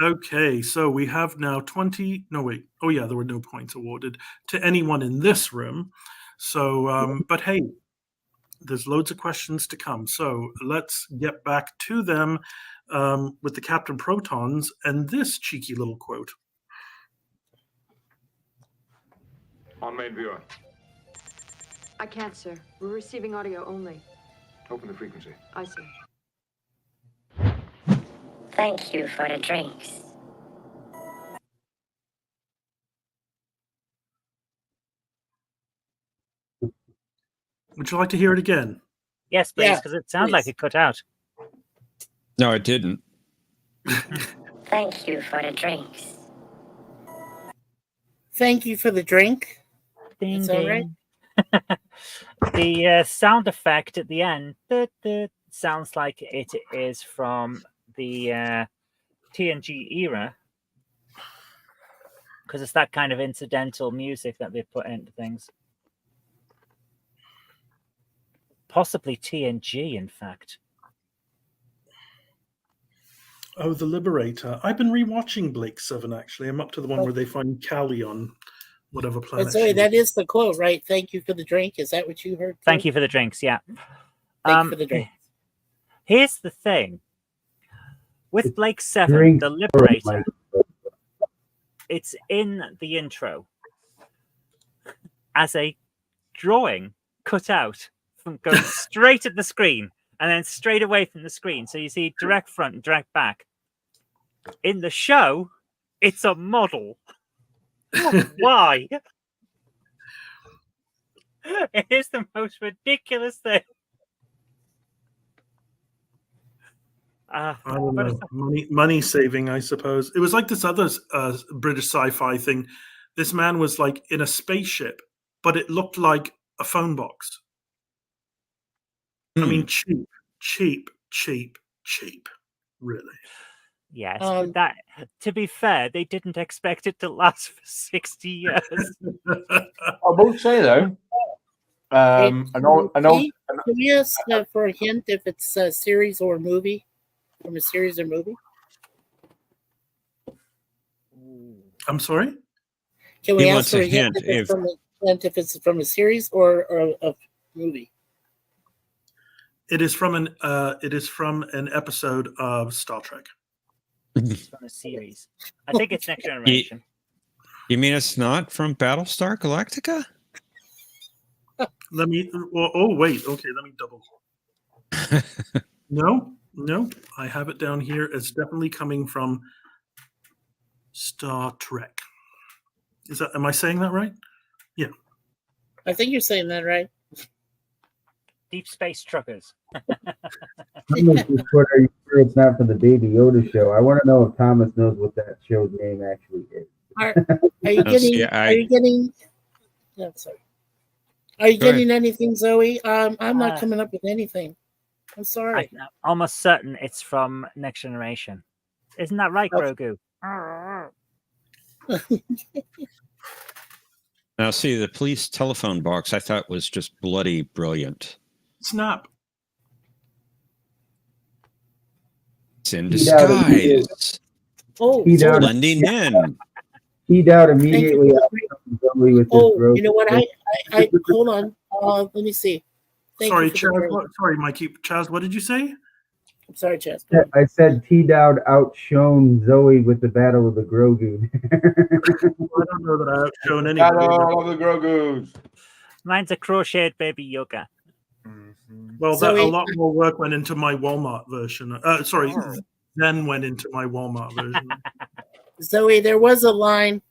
Okay, so we have now 20. No, wait. Oh, yeah, there were no points awarded to anyone in this room. So, but hey, there's loads of questions to come. So let's get back to them with the Captain Protons and this cheeky little quote. On main viewer. I can't, sir. We're receiving audio only. Open the frequency. I see. Thank you for the drinks. Would you like to hear it again? Yes, please, Yeah, because it sounds please. like it cut out. No, it didn't. Thank you for the drinks. Thank you for the drink. Ding, Is that right? The sound effect at the end sounds like it is from the TNG era, because it's that kind of incidental music that they put into things. Possibly TNG, in fact. Oh, The Liberator. I've been rewatching Blake 7, actually. I'm up to the one where they find Callie on whatever planet. But Zoe, she that was. is the quote, right? Thank you for the drink. Is that what you heard? Thank you for the drinks, yeah. Thank you for the drink. Here's the thing. With Blake 7, Drink The Liberator, like- it's in the intro as a drawing cut out from going straight at the screen and then straight away from the screen. So you see direct front and direct back. In the show, it's a model. Why? It is the most ridiculous thing. I don't know. Money saving, I suppose. It was like this other British sci-fi thing. This man was like in a spaceship, but it looked like a phone box. I mean, cheap. Really. Yes, but that, to be fair, they didn't expect it to last for 60 years. I won't say though. Can we ask for a hint if it's a series or a movie? From a series or movie? I'm sorry? Can we He ask wants for a a hint hint if it's from a series or a movie? It is from an episode of Star Trek. It's from a series. I think it's Next Generation. You mean it's not from Battlestar Galactica? Let me. Oh wait. Okay, let me double. No, I have it down here. It's definitely coming from Star Trek. Am I saying that right? Yeah. I think you're saying that right. Deep Space Truckers. Thomas is what are you sure it's not from the Baby Yoda show? I want to know if Thomas knows what that show's name actually is. Are you getting? Are you getting? No, sorry. Are you getting anything, Zoe? I'm not coming up with anything. I'm sorry. I'm almost certain it's from Next Generation. Isn't that right, Grogu? Now, see, the police telephone box I thought was just bloody brilliant. Snap. It's in He'd out immediately. disguise. Oh, He'd out, Blending in. he'd out immediately after Zoe with his oh, growth. you know what? I hold on. Let me see. Thank Sorry, you for the Chaz. drink. Sorry, Mikey. Chaz, what did you say? I'm sorry, Chaz. I said T-Dowd outshone Zoe with the Battle of the Grogu. I don't know that I outshone anybody. Battle of the Grogu's. Mine's a crocheted baby yoga. Well, Zoe- a lot more work went into my Walmart version. Sorry, then went into my Walmart version. Zoe, there was a line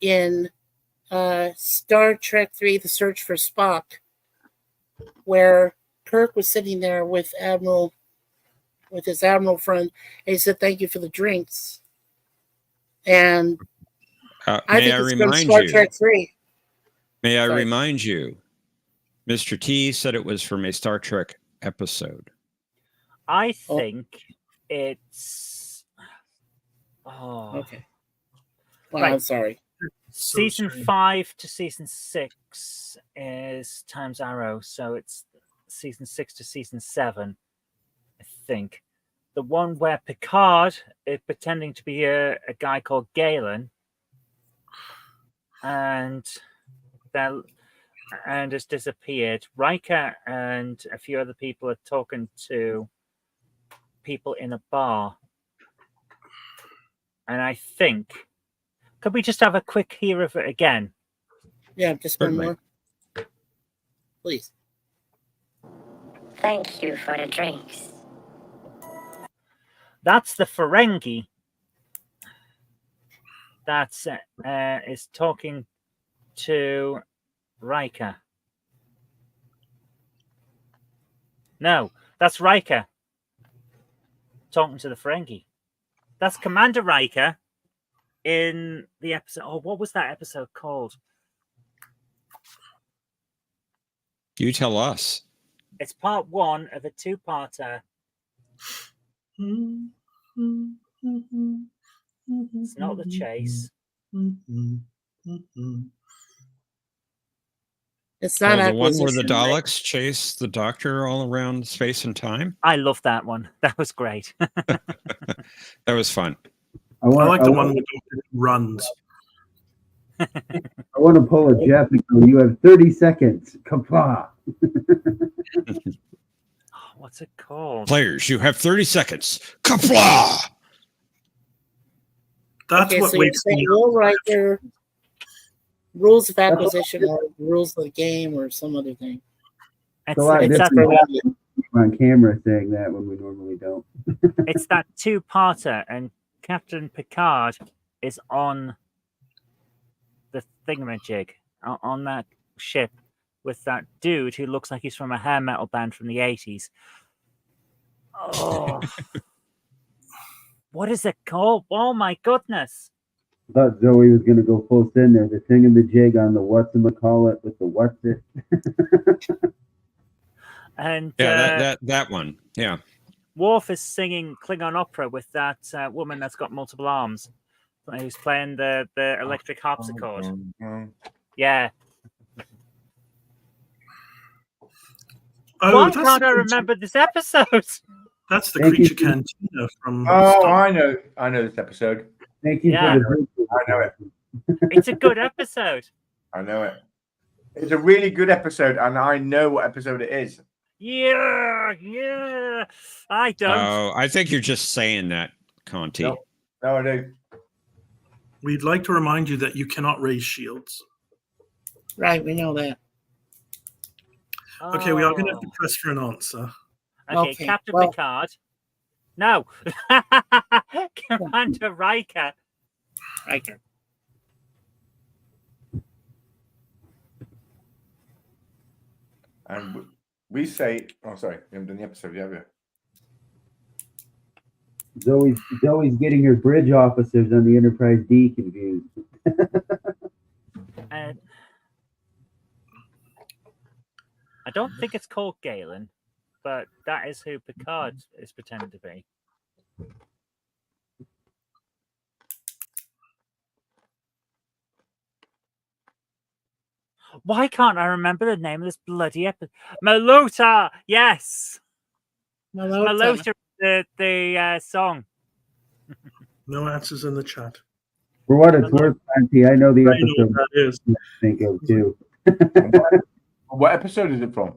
in Star Trek 3, The Search for Spock, where Kirk was sitting there with his Admiral friend, and he said, "Thank you for the drinks." And I May think I it's from remind Star you? Trek 3. May I Sorry. remind you? Mr. T said it was from a Star Trek episode. I think it's. Oh, Okay. Well, Right. I'm sorry. Season 5 to season 6 is Times Arrow, so it's season 6 to season 7, I think. The one where Picard is pretending to be a guy called Galen, and has disappeared. Riker and a few other people are talking to people in a bar, and I think. Could we just have a quick hear of it again? Yeah, just one more. Please. Thank you for the drinks. That's the Ferengi that is talking to Riker. No, that's Riker talking to the Ferengi. That's Commander Riker in the episode. Oh, what was that episode called? You tell us. It's part 1 of a 2-parter. It's not The Chase. It's not the one where the Acquisition, right? Daleks chase the Doctor all around space and time. I love that one. That was great. That was fun. I like the one where Doctor runs. I want to pull a Jeff and go, you have 30 seconds. Kapla. What's it called? Players, you have 30 seconds. Kapla! That's Okay, what so you're wakes me saying up. Will Riker, rules of acquisition, or rules of the game, or some other thing. It's a lot different on camera saying that when we normally don't. It's that 2-parter, and Captain Picard is on the thingamajig, on that ship with that dude who looks like he's from a hair metal band from the 80s. Oh. What is it called? Oh my goodness. I thought Zoe was going to go full sin there. The thingamajig on the whatchamacallit with the what's it. And that one. Yeah. Worf is singing Klingon opera with that woman that's got multiple arms, who's playing the electric harpsichord. Yeah. Why can't I remember this episode? That's the Creature Cantina from. Oh, I know this episode. Thank you Yeah. for the I know it. It's a good episode. I know it. It's a really good episode, and I know what episode it is. Yeah. I don't. Oh, I think you're just saying that, Conti. No, I do. We'd like to remind you that you cannot raise shields. Right, we know that. Okay, we are going to have to press for an answer. Okay, Captain Picard. No. Commander Riker. Riker. And we say, oh, sorry, we haven't done the episode yet, have you? Zoe's getting her bridge officers on the Enterprise D confused. I don't think it's called Galen, but that is who Picard is pretending to be. Why can't I remember the name of this bloody episode? Malota! Yes! Malota, the song. No answers in the chat. For what it's worth, Auntie, I know the I know episode what that is. I think of too. What episode is it from?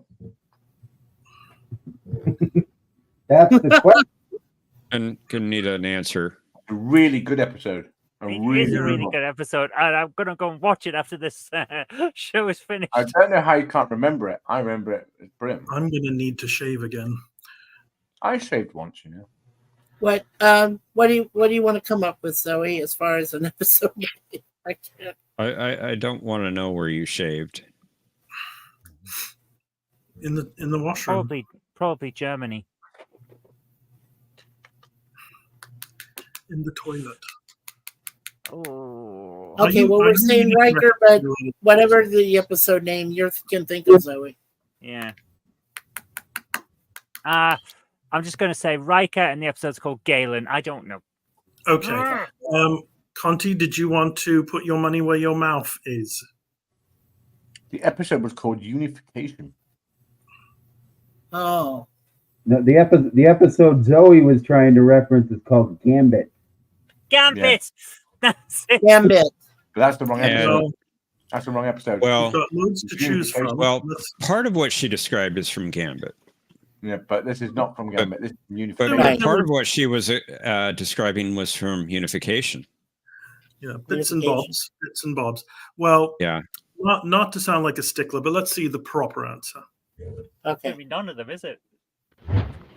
That's the question. And couldn't need an answer. A really good episode. It is a really good episode, and I'm going to go and watch it after this show is finished. I don't know how you can't remember it. I remember it. It's brilliant. I'm going to need to shave again. I shaved once, you know. What do you want to come up with, Zoe, as far as an episode? I can't. I don't want to know where you shaved. In the washroom. Probably Germany. In the toilet. Oh. Okay, well, we're saying Riker, but whatever the episode name you can think of, Zoe. Yeah. I'm just going to say Riker, and the episode's called Galen. I don't know. Okay. Conti, did you want to put your money where your mouth is? The episode was called Unification. Oh. No, the episode Zoe was trying to reference is called Gambit. Gambit! Yeah. That's it. Gambit. But that's the wrong episode. And, That's the wrong episode. well, You've got loads to choose from. well, part of what she described is from Gambit. Yeah, but this is not from Gambit. This is But Unification. part of what she was describing was from Unification. Yeah, bits and bobs. Bits and bobs. Well, yeah. Not to sound like a stickler, but let's see the proper answer. Okay. Maybe none of them, is it?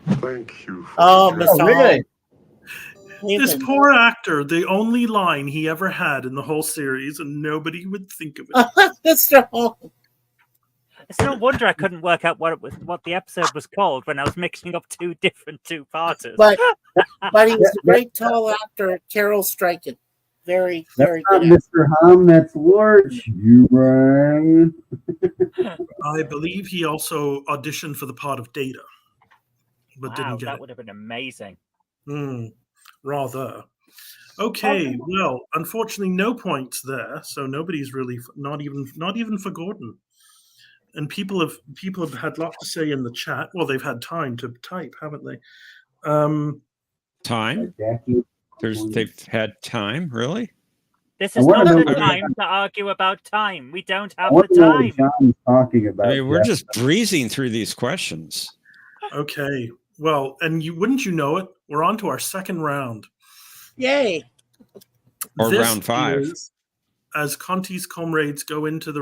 Thank you. Oh, Mr. This poor actor, the only line he ever had in the whole series, and nobody would think of it. Mr. Hall. It's no wonder I couldn't work out what the episode was called when I was mixing up two different two-parters. But he was a great tall actor, Carol Stryken. Very, very That's good. not Mr. Hom, that's Lord Huron. I believe he also auditioned for the part of Data, but Wow, didn't get that it. would have been amazing. Rather. Okay, well, unfortunately, no points there, so nobody's really not even for Gordon. And people have had lots to say in the chat. Well, they've had time to type, haven't they? Time? They've had time, really? This is not the time to argue about time. We don't have the time. John's talking about. I mean, we're just breezing through these questions. Okay. Well, and wouldn't you know it? We're on to our second round. Yay. Or This round 5. is, as Conti's comrades go into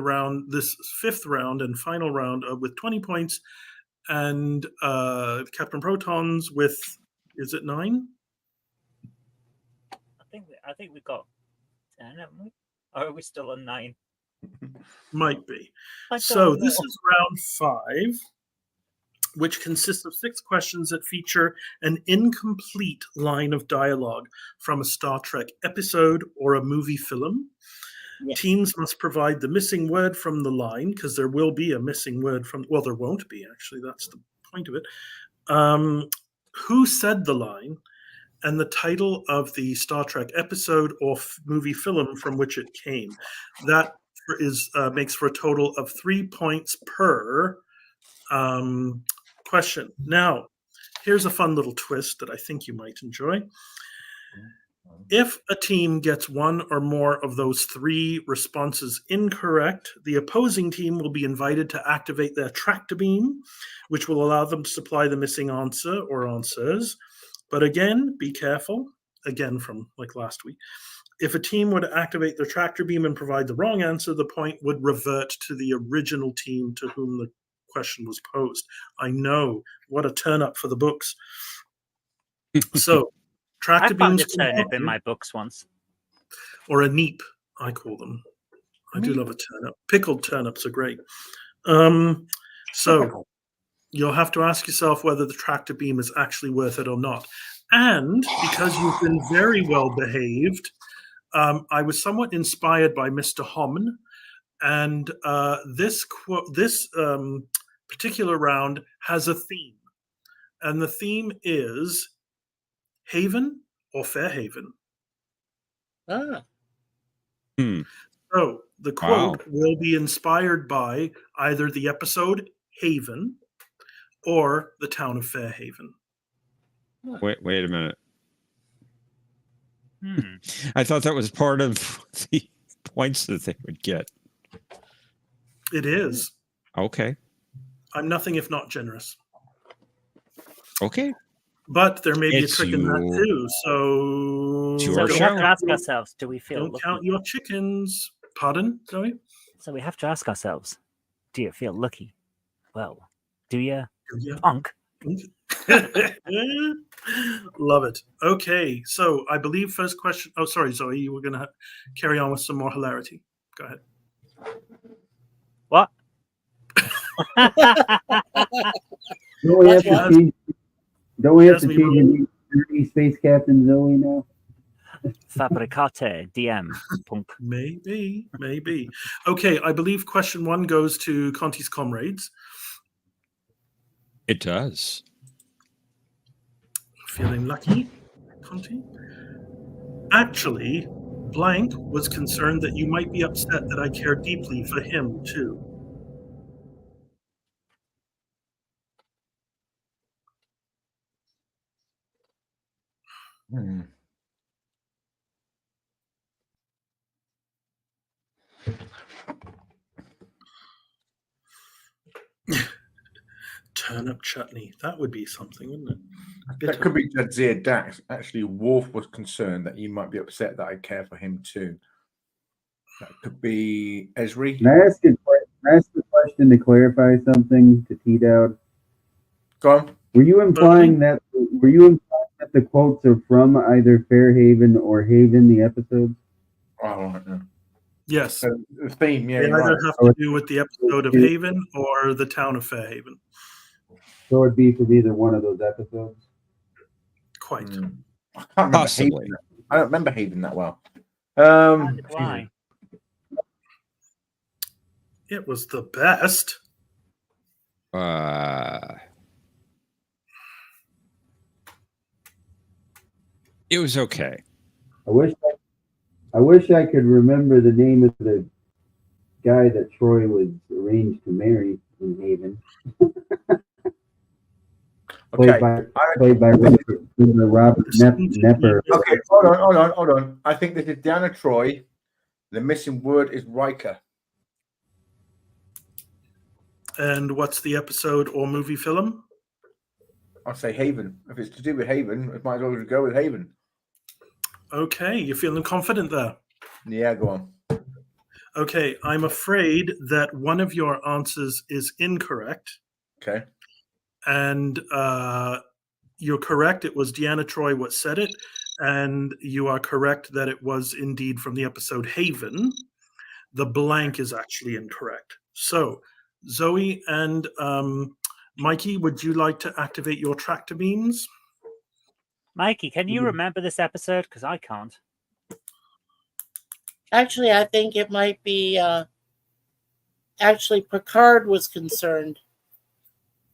this fifth round and final round with 20 points, and Captain Protons with, is it 9? I think we've got 10, haven't we? Or are we still on 9? Might be. I don't So know. this is round 5, which consists of 6 questions that feature an incomplete line of dialogue from a Star Trek episode or a movie film. Yes. Teams must provide the missing word from the line, because there will be a missing word from, well, there won't be, actually. That's the point of it. Who said the line, and the title of the Star Trek episode or movie film from which it came. That makes for a total of 3 points per question. Now, here's a fun little twist that I think you might enjoy. If a team gets one or more of those 3 responses incorrect, the opposing team will be invited to activate their tractor beam, which will allow them to supply the missing answer or answers. But again, be careful, again from like last week. If a team were to activate their tractor beam and provide the wrong answer, the point would revert to the original team to whom the question was posed. I know, what a turn up for the books. So, tractor I found beams a turnip in my books once. Or a neep, I call them. I do love a turnip. Pickled turnips are great. So you'll have to ask yourself whether the tractor beam is actually worth it or not. And because you've been very well behaved, I was somewhat inspired by Mr. Homan, and this particular round has a theme, and the theme is Haven or Fairhaven. Ah. So The quote will be inspired by either the episode Haven or the town of Fairhaven. Wait a minute. I thought that was part of the points that they would get. It is. Okay. I'm nothing if not generous. Okay. But there may be a It's trick in that you. too. So we have to ask ourselves, do we feel Don't lucky? count your chickens. Pardon, Zoe? So we have to ask ourselves, do you feel lucky? Well, do you? Yeah. Punk. Love it. Okay, so I believe first question. Oh, sorry, Zoe, you were going to carry on with some more hilarity. Go ahead. What? Don't we have to change the name to Space Captain Zoe now? Fabricate DM. Punk. Maybe. Okay, I believe question 1 goes to Conti's comrades. It does. Feeling lucky, Conti? Actually, blank was concerned that you might be upset that I care deeply for him, too. Turnip chutney. That would be something, wouldn't it? That could be Jadzia Dax. Actually, Worf was concerned that you might be upset that I care for him too. That could be Esri. Can I ask a question to clarify something to T Dowd? Go on. Were you implying that the quotes are from either Fairhaven or Haven, the episodes? Oh, no. Yes. The theme, yeah. They either right. have to do with the episode of Haven or the town of Fairhaven. So it'd be from either one of those episodes? Quite. I can't remember Possibly. Haven. I don't remember Haven that well. Why? It was the best. It was okay. I wish I could remember the name of the guy that Troy was arranged to marry in Haven. Played by Robert Nepper. Okay, hold on. I think this is Deanna Troy. The missing word is Riker. And what's the episode or movie film? I'll say Haven. If it's to do with Haven, it might as well go with Haven. Okay, you're feeling confident there. Yeah, go on. Okay, I'm afraid that one of your answers is incorrect. Okay. And you're correct. It was Deanna Troy what said it. And you are correct that it was indeed from the episode Haven. The blank is actually incorrect. So, Zoe and Mikey, would you like to activate your tractor beams? Mikey, can you remember this episode? Because I can't. Actually, I think it might be. Actually, Picard was concerned.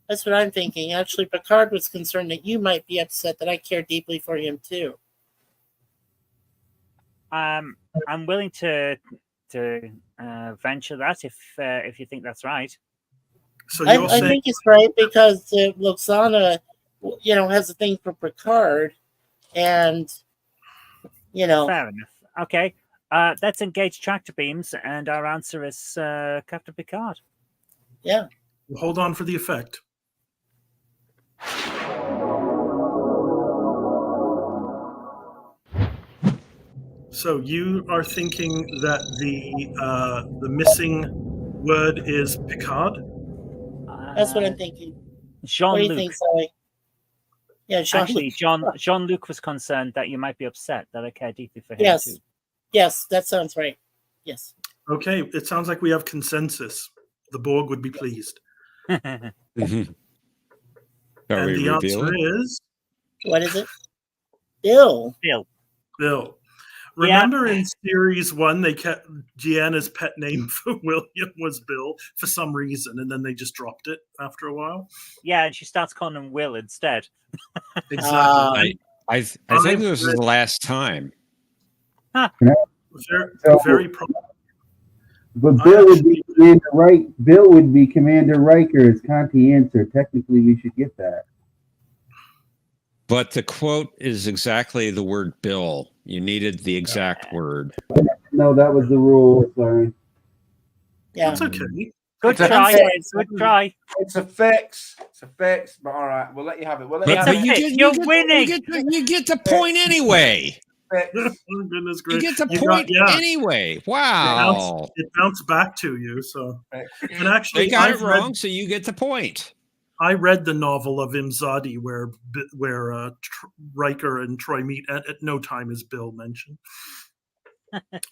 That's what I'm thinking. Actually, Picard was concerned that you might be upset that I care deeply for him too. I'm willing to venture that if you think that's right. So I think it's right because Luxana, has a thing for Picard, and Fair enough. Okay, let's engage tractor beams, and our answer is Captain Picard. Yeah. Hold on for the effect. So you are thinking that the missing word is Picard? That's what I'm thinking. What do Jean-Luc. you think, Zoe? Yeah, Actually, Jean-Luc was concerned that you might be upset that I care deeply for him Yes. too. Yes, that sounds right. Yes. Okay, it sounds like we have consensus. The Borg would be pleased. Shall And we the reveal answer it? is What is it? Bill. Bill. Remember in series 1, they kept Gianna's pet name for William was Bill for some reason, and then they just dropped it after a while? Yeah, and she starts calling him Will instead. Exactly. I think this is the last time. Very, very But Bill would be Commander Riker. Bill would be Commander Riker as Conti answered. Technically, we should get that. But the quote is exactly the word Bill. You needed the exact word. No, that was the rule. Sorry. Yeah. That's okay. Good It's try. a fix. Good try. It's a fix. It's a fix. But all right, we'll let you have it. We'll let you have But it. You're winning. You get the point anyway. Fix. Oh, goodness You gracious. get the You point got- yeah. anyway. It Wow. bounced back to you. So, and actually, They got I've it wrong, so you get the point. I read the novel of Imzadi where Riker and Troy meet. At no time is Bill mentioned.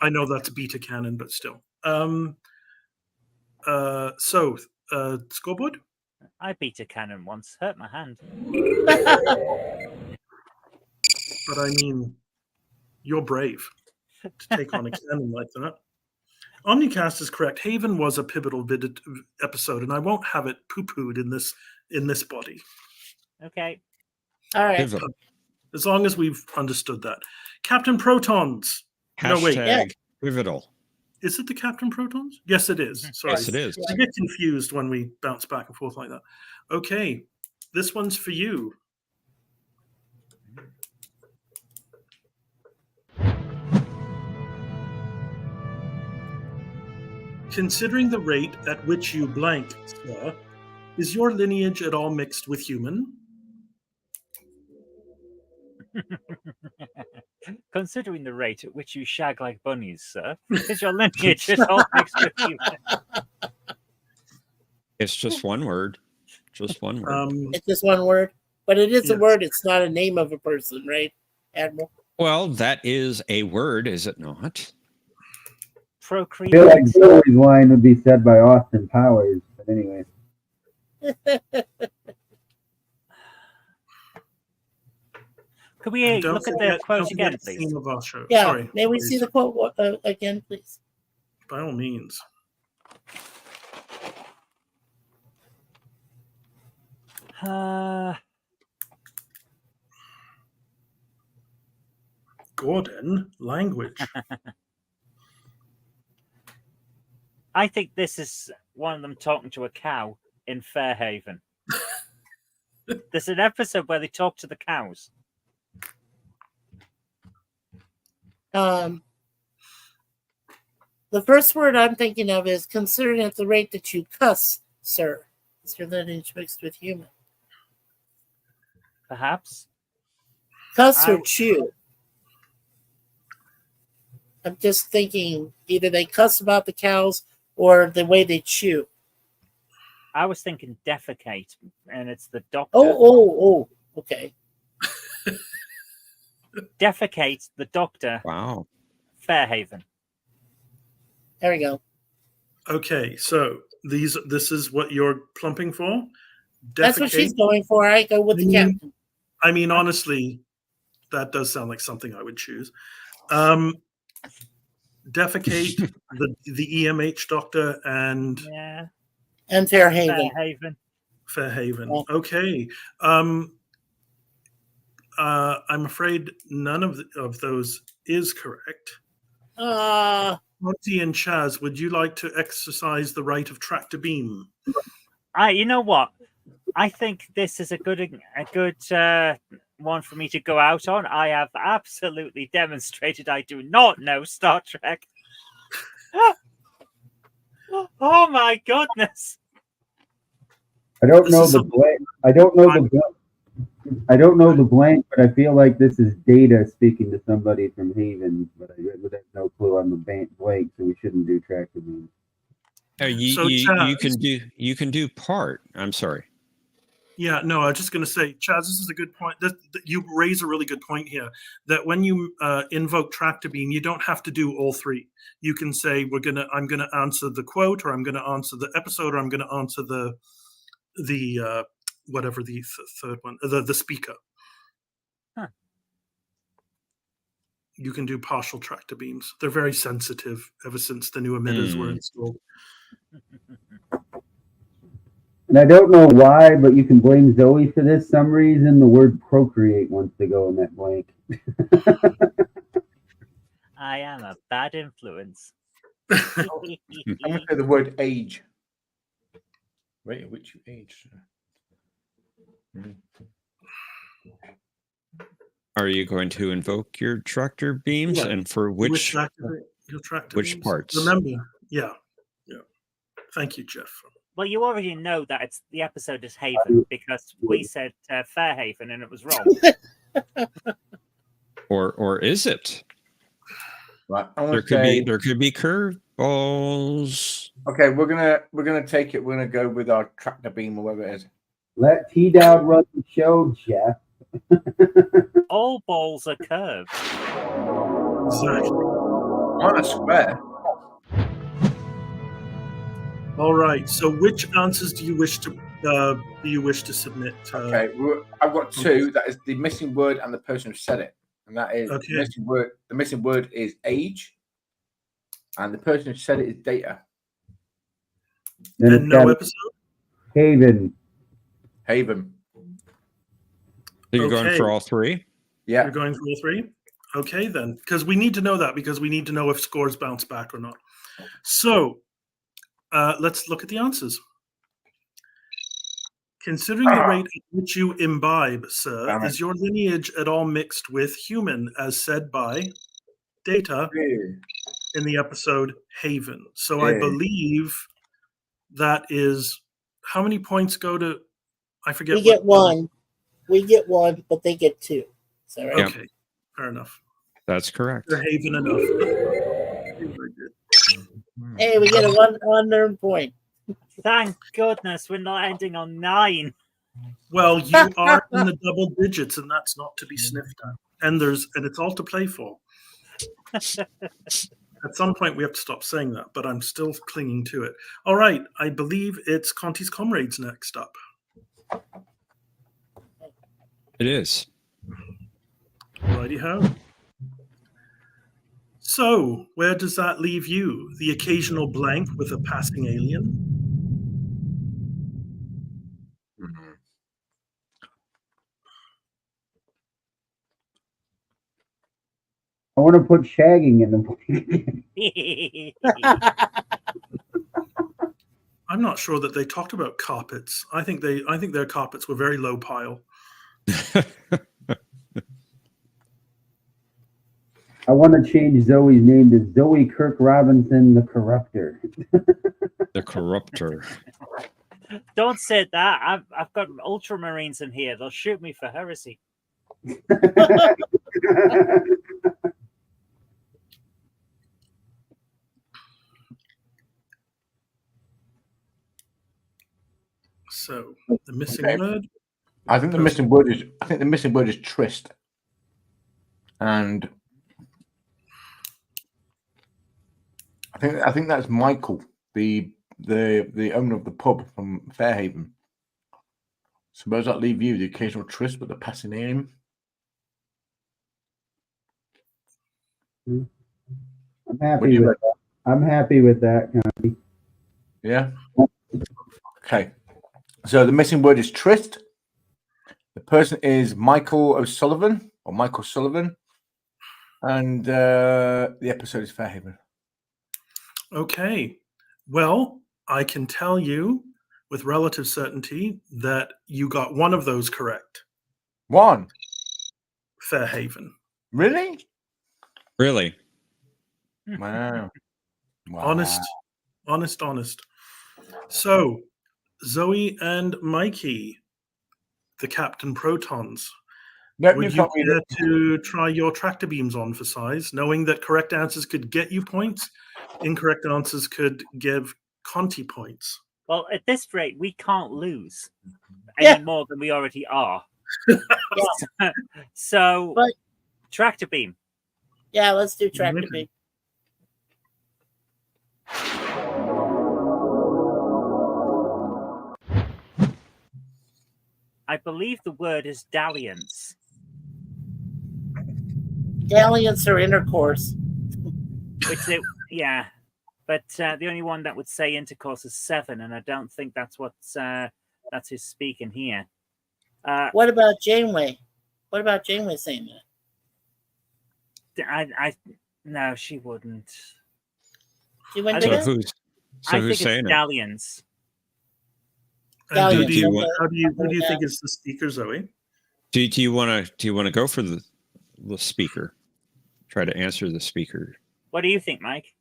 I know that's beta canon, but still. Scoreboard? I beat a cannon once. Hurt my hand. But I mean, you're brave to take on a cannon like that. Omnicast is correct. Haven was a pivotal episode, and I won't have it poo-pooed in this body. Okay. All right. Pivotal. As long as we've understood that. Captain Protons. Hashtag pivotal. Is it the Captain Protons? Yes, it is. Sorry. Yes, it is. I get confused when we bounce back and forth like that. Okay. This one's for you. Considering the rate at which you blank, sir, is your lineage at all mixed with human? Considering the rate at which you shag like bunnies, sir, is your lineage at all mixed with you? It's just one word. Just one word. It's just one word, but it is a word. It's not a name of a person, right, Admiral? Well, that is a word, is it not? I Procreate. feel like Zoe's line would be said by Austin Powers, but anyway. Could we look at the quote again, please? Of our show. Yeah. Sorry, May we please. see the quote again, please? By all means. Gordon, language. I think this is one of them talking to a cow in Fairhaven. There's an episode where they talk to the cows. The first word I'm thinking of is considering at the rate that you cuss, sir. Is your lineage mixed with human? Perhaps. Cuss or chew? I'm just thinking either they cuss about the cows or the way they chew. I was thinking defecate, and it's the doctor. Oh, okay. Defecate, the doctor. Wow. Fairhaven. There we go. Okay, so this is what you're plumping for? That's what she's going for. I go with the captain. I mean, honestly, that does sound like something I would choose. Defecate, the EMH doctor, and Fairhaven. Fairhaven. Yeah. Okay. I'm afraid none of those is correct. Monty and Chaz, would you like to exercise the right of tractor beam? You know what? I think this is a good one for me to go out on. I have absolutely demonstrated I do not know Star Trek. Oh my goodness! I don't know the blank. I don't know the blank, but I feel like this is Data speaking to somebody from Haven. But I have no clue on the blank, so we shouldn't do tractor beam. You can do part. I'm sorry. Yeah, no, I was just going to say, Chaz, this is a good point. You raise a really good point here, that when you invoke tractor beam, you don't have to do all three. You can say, I'm going to answer the quote, or I'm going to answer the episode, or I'm going to answer the whatever the third one, the speaker. Huh. You can do partial tractor beams. They're very sensitive ever since the new emitters were installed. And I don't know why, but you can blame Zoe for this. Some reason the word procreate wants to go in that blank. I am a bad influence. I'm going to say the word age. Rate at which you age. Are you going to invoke your tractor beams, Yeah. and for You which wish to activate your tractor which beams? parts? Remember, yeah. Thank you, Jeff. Well, you already know that it's the episode is Haven because we said Fairhaven and it was wrong. Or is it? Right. There could be curveballs. Okay, we're gonna take it. We're gonna go with our tractor beam or whatever it is. Let T-Dowd run the show, Jeff. All balls are curved. Exactly. On a square. All right. So, which answers do you wish to submit? Okay, I've got two. That is the missing word and the person who said it, and that is Okay. the missing word. The missing word is age, and the person who said it is data. Then And it's no got episode. Haven. So you're going Okay. for all three? Yeah. You're going for all three? Okay, then. Because we need to know that, because we need to know if scores bounce back or not. So, let's look at the answers. Considering the rate at which you imbibe, sir, is your lineage at all mixed with human, as said by Data in the episode Haven? So I believe that is how many points go to? I forget. We get one. We get one, but they get two. Is that right? Okay, fair enough. That's correct. They're Haven enough. Very good. Hey, we get a one earned point. Thank goodness we're not ending on 9. Well, you are in the double digits, and that's not to be sniffed at. And it's all to play for. At some point, we have to stop saying that, but I'm still clinging to it. All right, I believe it's Conti's Comrades next up. It is. Righty-ho. So, where does that leave you? The occasional blank with a passing alien? I want to put shagging in the I'm not sure that they talked about carpets. I think their carpets were very low pile. I want to change Zoe's name to Zoe Kirk Robinson, the Corruptor. The Corruptor. Don't say that. I've got ultramarines in here. They'll shoot me for heresy. So the missing word. I think the missing word is tryst, and I think that's Michael, the owner of the pub from Fairhaven. Suppose that leave you the occasional tryst with the passing name. I'm happy with that. I'm happy with that, Connie. Yeah. Okay. So the missing word is tryst. The person is Michael O'Sullivan or Michael Sullivan, and the episode is Fairhaven. Okay. Well, I can tell you with relative certainty that you got one of those correct. One. Fairhaven. Really? Really? Wow. Honest. So, Zoe and Mikey, the Captain Protons. Would you care to try your tractor beams on for size, knowing that correct answers could get you points, incorrect answers could give Conti points? Well, at this rate, we can't lose any more than we already are. So, tractor beam. Yeah, let's do tractor beam. I believe the word is dalliance. Dalliance or intercourse. Yeah. But the only one that would say intercourse is 7, and I don't think that's that's his speaking here. What about Janeway? What about Janeway saying that? No, she wouldn't. She went I to think So that? who's I think saying it's it? Galleons. And Galleons, do you okay. want- who do you Yeah. think is the speaker, Zoe? Do you want to go for the speaker? Try to answer the speaker. What do you think, Mike?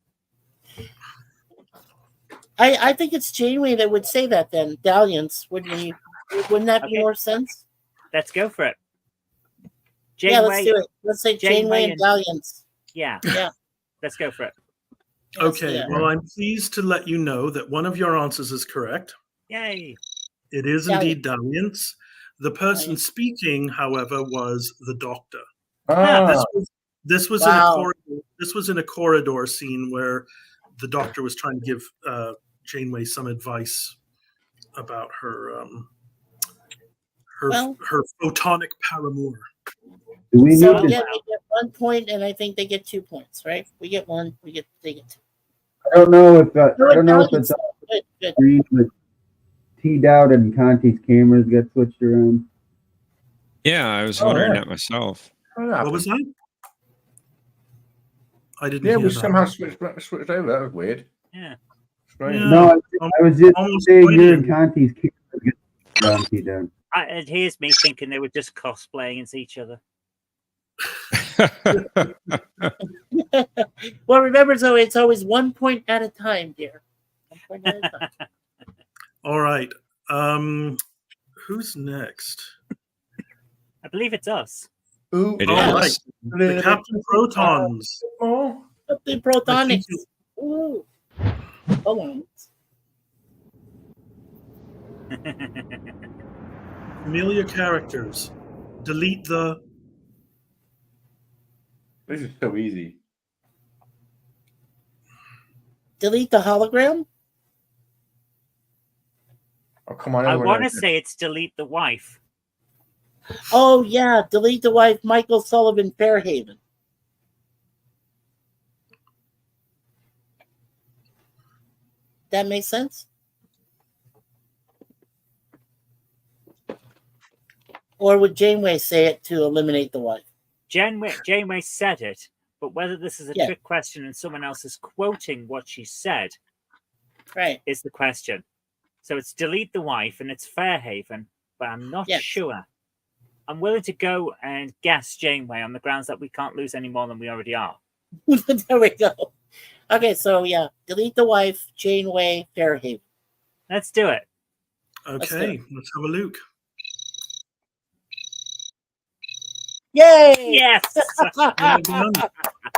I think it's Janeway that would say that then. Dalliance. Wouldn't that be Okay. more sense? Let's go for it. Yeah, let's Janeway- do it. Let's say Janeway and and- Dalliance. Yeah. Yeah. Let's go for it. Okay, yeah. well, I'm pleased to let you know that one of your answers is correct. Yay. It is indeed Dalliance. The person Dalliance. speaking, however, was the Doctor. Ah, This was in a corridor. This was in a corridor scene where the Doctor was trying to give Janeway some advice about her her photonic paramour. Do we So need to? again, we get 1 point, and I think they get 2 points, right? We get one. They get 2. I don't know if I No, don't know if Dalliance. it's on Good, the good. screen, but T-Dowd and Conti's cameras got switched around. Yeah, I was Oh, wondering yeah. that myself. What was that? I didn't Yeah, hear we that. somehow switched over. That was weird. Yeah. Strange. Yeah. No, I was just Almost saying you Freudian. and Conti's cameras got switched T-Dowd. It hears me thinking they were just cosplaying as each other. Well, remember, Zoe, it's always 1 point at a time, dear. 1 point at a time. All right. Who's next? I believe it's us. Ooh, It All is. right. The Captain Protons. Oh, The Protonics. Ooh. Hold on. Familiar characters. Delete the. this is so easy. Delete the hologram? Oh, come on. I everyone want to knows this. say it's delete the wife. Oh, yeah. Delete the wife, Michael Sullivan, Fairhaven. That makes sense? Or would Janeway say it to eliminate the wife? Janeway said it, but whether this is a Yeah. trick question and someone else is quoting what she said Right. is the question. So it's delete the wife and it's Fairhaven, but I'm not Yes. sure. I'm willing to go and guess Janeway on the grounds that we can't lose any more than we already are. There we go. Okay, so yeah, delete the wife, Janeway, Fairhaven. Let's do it. Okay, let's have a look. Yay! Yes. Well done.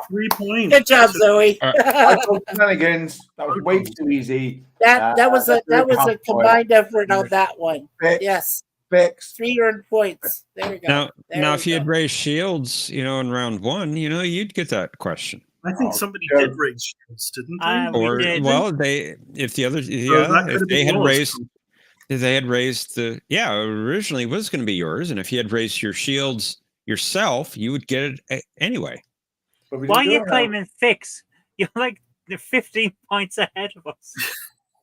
3 points. Good job, Zoe. I told shenanigans. That was way too easy. That was a Very combined effort on that one. Fix. Yes, Fix. 3 earned points. There we go. Now, if you had raised shields, in round one, you'd get that question. I think somebody yeah. did raise shields, didn't they? We Or did. well, if the other, that yeah, could if have they been had yours. raised, if they had raised originally it was going to be yours, and if you had raised your shields yourself, you would get it anyway. But we Why are didn't do you it now. claiming fix? You're like 15 points ahead of us.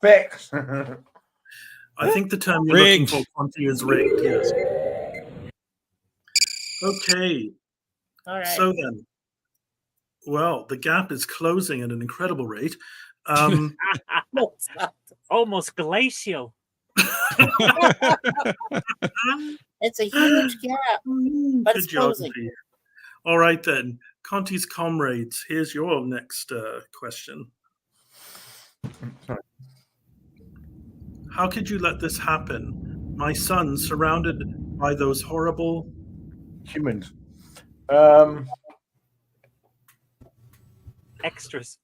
Fix. I think the term you're Rigged. looking for, Conti, is rigged. Yes. Okay. All right. So then, well, the gap is closing at an incredible rate. No, it's not. Almost glacial. It's a huge gap, but Good it's closing. geography. All right then, Conti's comrades. Here's your next question. How could you let this happen? My son, surrounded by those horrible Humans. Extras.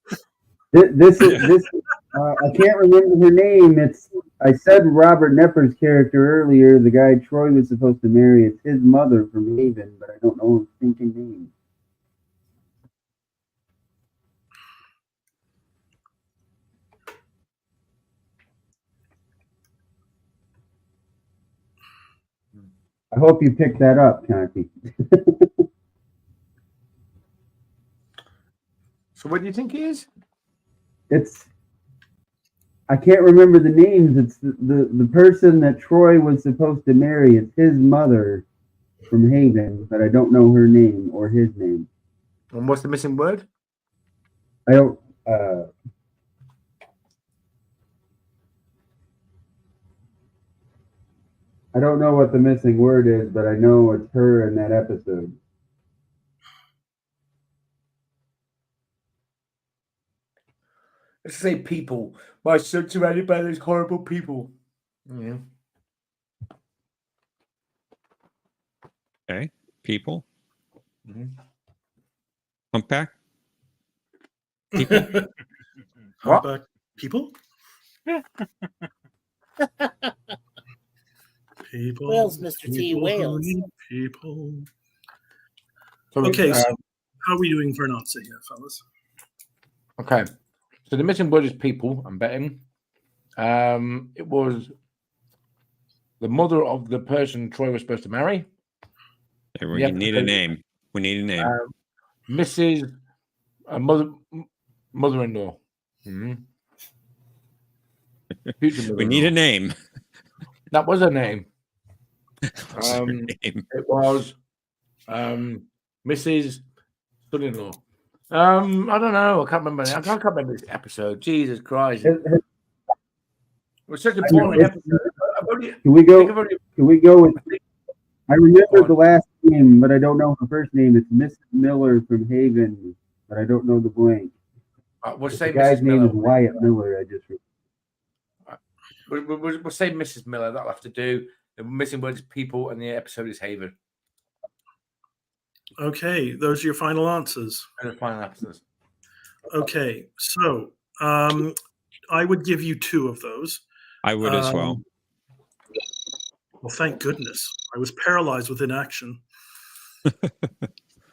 This is I can't remember her name. I said Robert Nepper's character earlier. The guy Troy was supposed to marry. It's his mother from Haven, but I don't know his thinking name. I hope you picked that up, Conti. So what do you think he is? I can't remember the names. It's the person that Troy was supposed to marry. It's his mother from Haven, but I don't know her name or his name. And what's the missing word? I don't. I don't know what the missing word is, but I know it's her in that episode. Let's say people. My son's surrounded by those horrible people. Yeah. Okay. People. Mm-hmm. Humpback. People. Humpback people. People. Whales, Mr. T. People who Whales. need people. So Okay, so how are we doing for an answer here, fellas? Okay. So the missing word is people, I'm betting. It was the mother of the person Troy was supposed to marry. We need a name. We need a name. Mrs. Mother-in-law. Mm-hmm. We need a name. That was her name. What's her name? It was Mrs. Son-in-law. I don't know. I can't remember. I can't remember this episode. Jesus Christ! It was such a boring episode. Can we go? Can we go with? I remember the last name, but I don't know the first name. It's Mrs. Miller from Haven, but I don't know the blank. We'll say the guy's Mrs. name Miller. is Wyatt Miller. I just. We'll say Mrs. Miller. That'll have to do. The missing word is people, and the episode is Haven. Okay, those are your final answers. And the final answers. Okay, so I would give you 2 of those. I would as well. Well, thank goodness. I was paralyzed with inaction.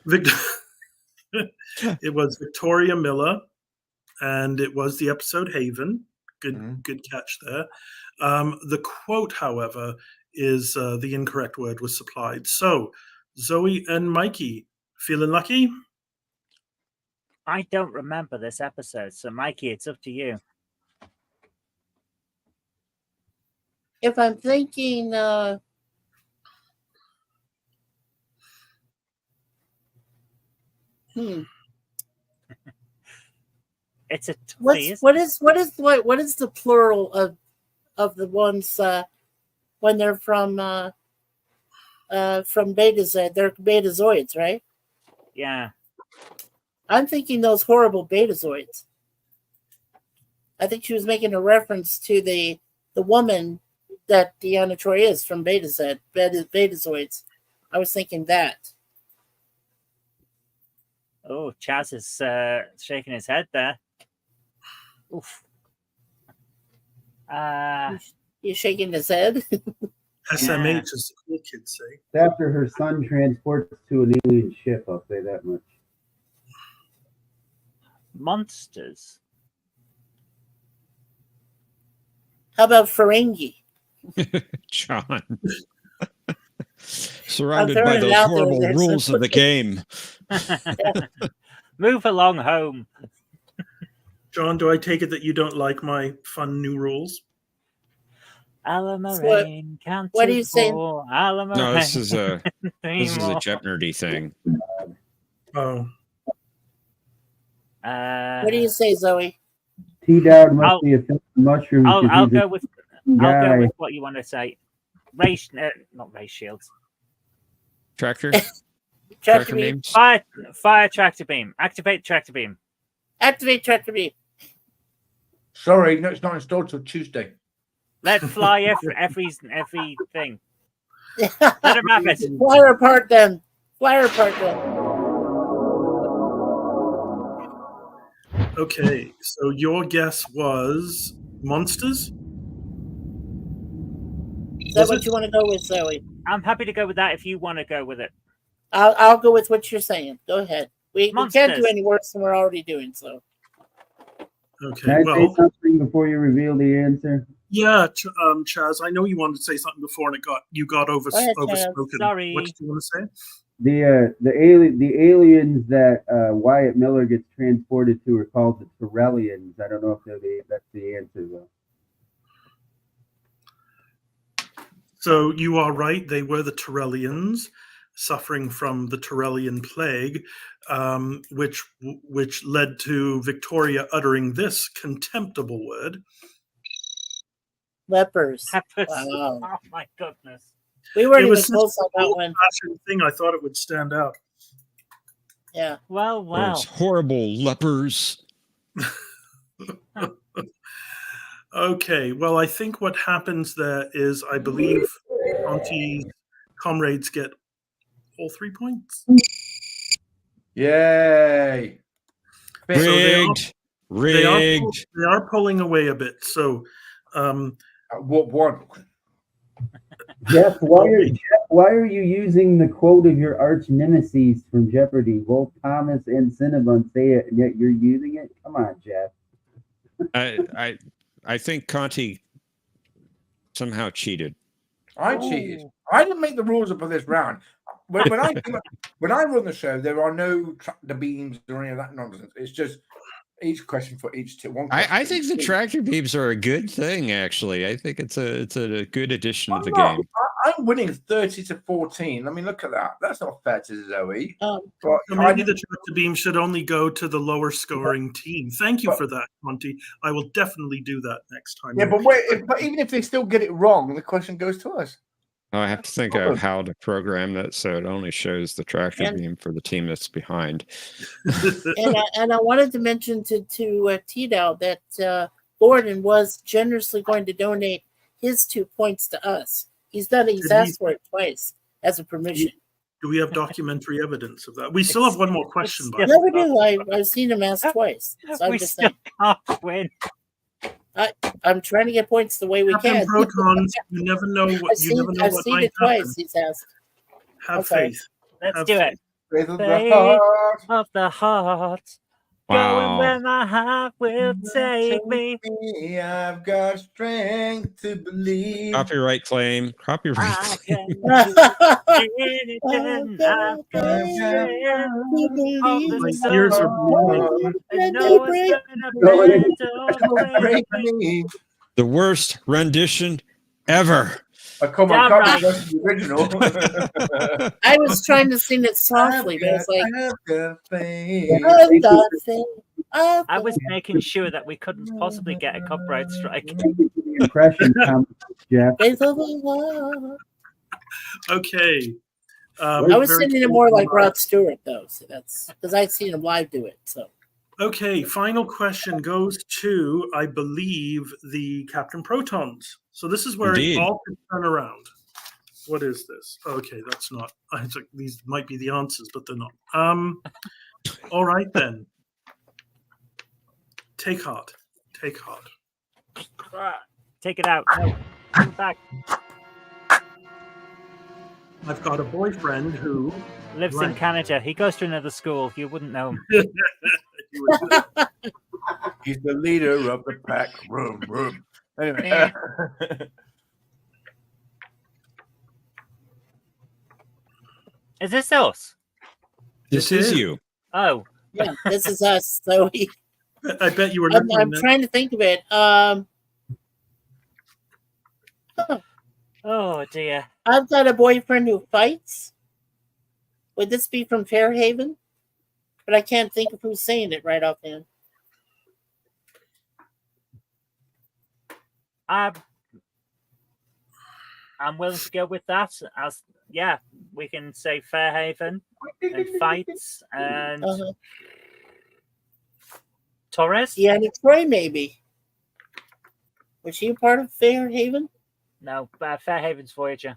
It was Victoria Miller, and it was the episode Haven. Good catch there. The quote, however, is the incorrect word was supplied. So, Zoe and Mikey, feeling lucky? I don't remember this episode, so Mikey, it's up to you. If I'm thinking, It's a what is the plural of the ones when they're from Beta Z? They're Betazoids, right? Yeah. I'm thinking those horrible Betazoids. I think she was making a reference to the woman that Deanna Troy is from Beta Z, Betazoids. I was thinking that. Oh, Chaz is shaking his head there. Oof. He's shaking his head. SMH, as the cool kids say. After her son transports to an alien ship, I'll say that much. Monsters. How about Ferengi? John. Surrounded by those horrible rules of the game. Move along home. John, do I take it that you don't like my fun new rules? Alamarain, what are you saying? No, this is a Jetnerdy thing. Oh. What do you say, Zoe? T-Dowd must be a mushroom. I'll go with what you want to say. Not race shields. Tractor. Tractor beam. Fire tractor beam. Activate tractor beam. Activate tractor beam. Sorry, no, it's not installed till Tuesday. Let fly everything. Let him have it. Fly her apart then. Fly her apart then. Okay, so your guess was monsters? Is that what you want to go with, Zoe? I'm happy to go with that if you want to go with it. I'll go with what you're saying. Go ahead. We can't do Monsters. any worse than we're already doing, so. Okay, Can I say something before you reveal the answer? Yeah, Chaz, I know you wanted to say something before and you got Go ahead, Chaz. overspoken. Sorry. What did you want to say? The aliens that Wyatt Miller gets transported to are called the Torellians. I don't know if that's the answer though. So you are right. They were the Torellians, suffering from the Torellian plague, which led to Victoria uttering this contemptible word. Lepers. Peppers. Wow. Oh my goodness. We weren't It even was such close an on that one. old-fashioned thing. I thought it would stand out. Yeah. Well, Those well. horrible lepers. Okay, well, I think what happens there is I believe Conti's comrades get all 3 points. Yay! So Rigged. Rigged. they are pulling away a bit. So, What one? Jeff, why are you using the quote of your arch nemesis from Jeopardy? Both Thomas and Cinnabon say it, and yet you're using it? Come on, Jeff. I think Conti somehow cheated. I cheated. I didn't make the rules up for this round. When I run the show, there are no tractor beams or any of that nonsense. It's just each question for each one. I think the tractor beams are a good thing. Actually, I think it's a good addition to the game. I'm winning 30-14. I mean, look at that. That's not fair to Zoe. So maybe the tractor beam should only go to the lower scoring team. Thank you for that, Conti. I will definitely do that next time. Yeah, but even if they still get it wrong, the question goes to us. I have to think of how to program that so it only shows the tractor beam for the team that's behind. and I wanted to mention to Tito that Gordon was generously going to donate his 2 points to us. He's asked for it twice as a permission. Do we have documentary evidence of that? We still have one more question. By Yeah, we do. I've seen him ask twice. So I'm We just still saying. can't win. I'm trying to get points the way we Captain can. Protons, you never know what I've seen might it twice. happen. He's asked. Have Okay. faith. Let's Have do faith. it. Faith of the Faith heart. of the heart. Wow. Going where my heart will take me. I've got strength to believe. Copyright claim. Copyright I claim. can do anything. I've got strength of My the ears are soul. bleeding. I know it's gonna break me. The worst rendition ever. Oh, come on, Damn can't be right. worse than the original. I was trying to sing it softly, but it's like I've got faith. I've got faith. I was making sure that we couldn't possibly get a copyright strike. Impression comes, Jeff. Faith of the heart. Okay. I was very singing it more like Rod Stewart, though. So that's because I've seen him live do it. So Okay, final question goes to, I believe, the Captain Protons. So this is where Indeed. it all can turn around. What is this? Okay, that's not. I think these might be the answers, but they're not. All right then. Take heart. Take heart. Take it out. No, come back. I've got a boyfriend who Lives in Canada. He goes to another school. You wouldn't know him. He's the leader of the pack. Room. Anyway. Is this us? This is you. Oh, yeah, this is us. So I bet you were I'm looking at trying to think of it. oh dear. I've got a boyfriend who fights. Would this be from Fairhaven? But I can't think of who's saying it right offhand. I'm willing to go with that. As yeah, we can say Fairhaven and fights and Torres. Deanna Troy, maybe. Was she a part of Fairhaven? No, Fairhaven's Voyager.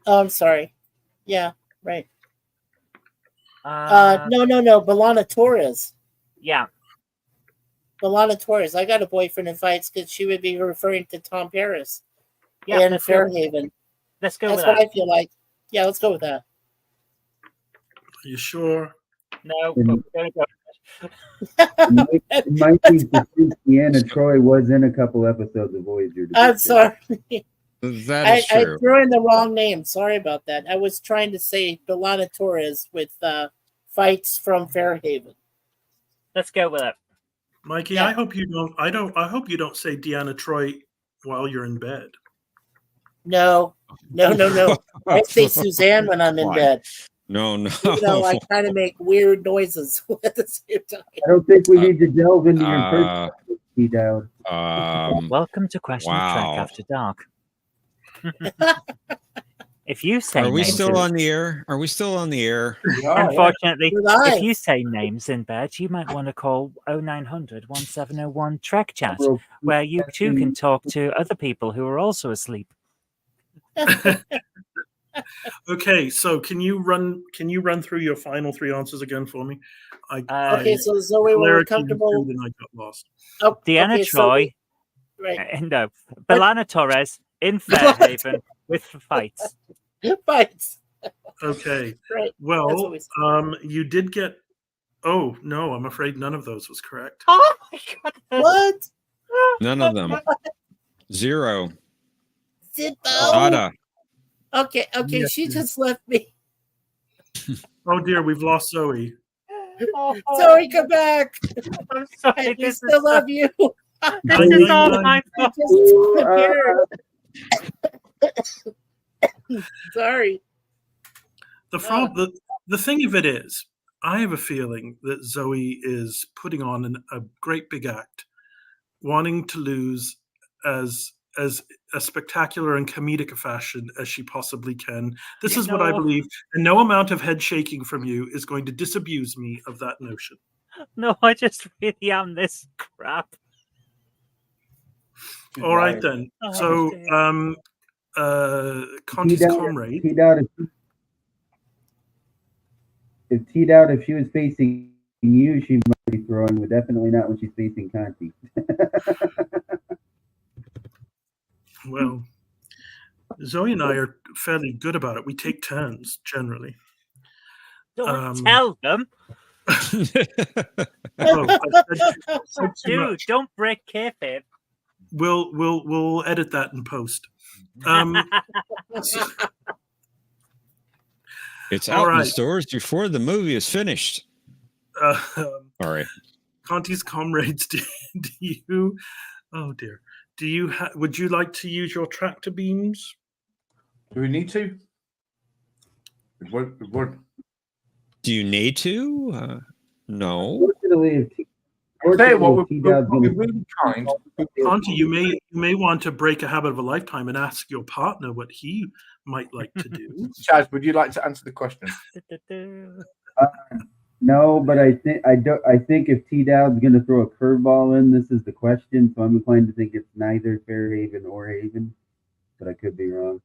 Oh, I'm sorry. Yeah, right. Uh, No. Belana Torres. Yeah. Belana Torres. I got a boyfriend who fights because she would be referring to Tom Paris Yeah, in let's go. Fairhaven. Let's go That's with what that. I feel like. Yeah, let's go with that. Are you sure? No, but we're gonna go. It might be since Deanna Troy was in a couple episodes of Voyager. I'm sorry. That is I true. threw in the wrong name. Sorry about that. I was trying to say Belana Torres with fights from Fairhaven. Let's go with it. Mikey, Yeah. I hope you don't. I hope you don't say Deanna Troy while you're in bed. No. I say Suzanne when I'm in Why? bed. No. You know, I kind of make weird noises at the same time. I don't think we need to delve into your Uh, personality down. Welcome to Question Trek Wow. After Dark. If you say Are we names still in- on the air? Are we still on the air? Unfortunately, We're live. if you say names in bed, you might want to call 0900 1701 Trek Chat, where you too can talk to other people who are also asleep. Okay, so can you run through your final three answers again for me? Okay, so Zoe, when we're clarity comfortable. ensued and I got lost. Oh, Deanna okay, Troy, right. no, Belana Torres in Fairhaven with fights. Fights. Okay. Right. Well, you did get. Oh no, I'm afraid none of those was correct. Oh my goodness! What? None of them. Zero. Zippo. Nada. Okay, Yes, she yes. just left me. Oh dear, we've lost Zoe. Zoe, come back. I'm sorry. I This still is love you. This is all my fault. Sorry. The thing of it is, I have a feeling that Zoe is putting on a great big act, wanting to lose as a spectacular and comedic a fashion as she possibly can. This is what I No. believe, and no amount of head shaking from you is going to disabuse me of that notion. No, I just really am this crap. All right then. Oh, So, dear. Conti's comrade. If T-Doubt, if she was facing you, she might be throwing, but definitely not when she's facing Conti. Well, Zoe and I are fairly good about it. We take turns generally. Don't tell them. Oh, I said too Dude, much. don't break kayfabe. We'll edit that in post. It's All out in the right. stores before the movie is finished. All right. Conti's comrades, do you? Oh dear. Do you? Would you like to use your tractor beams? Do we need to? It would. Do you need to? No. I'll tell you what, we'll T-Dowd's be gonna- really kind. Conti, you may want to break a habit of a lifetime and ask your partner what he might like to do. Chaz, would you like to answer the question? No, but I think if T-Dowd's going to throw a curveball in, this is the question. So I'm inclined to think it's neither Fairhaven or Haven, but I could be wrong.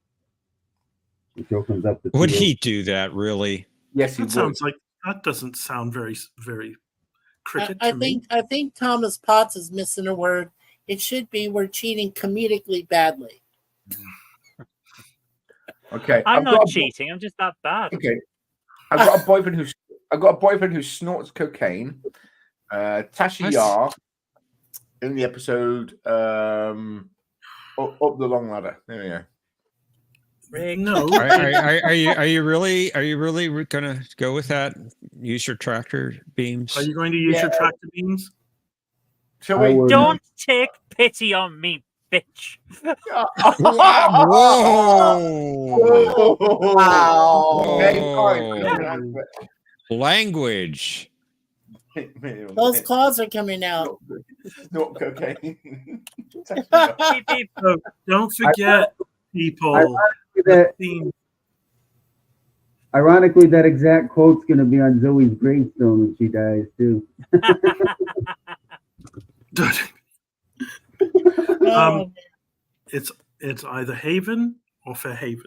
Which opens up the. Would field. he do that, really? Yes, he That would. sounds like that doesn't sound very cricket I to me. think Thomas Potts is missing a word. It should be we're cheating comedically badly. Okay, I'm I've not got a- cheating. I'm just that bad. Okay, I've got a boyfriend who snorts cocaine. Tasha Yar in the episode up the long ladder. There we go. No. Are you really gonna go with that? Use your tractor beams? Are you going to use your tractor beams? Shall we? Don't take pity on me, bitch. Whoa! Wow. Language. Those claws are coming out. Snort cocaine. So don't forget, people. Ironically, that exact quote's going to be on Zoe's gravestone when she dies too. It's either Haven or Fairhaven.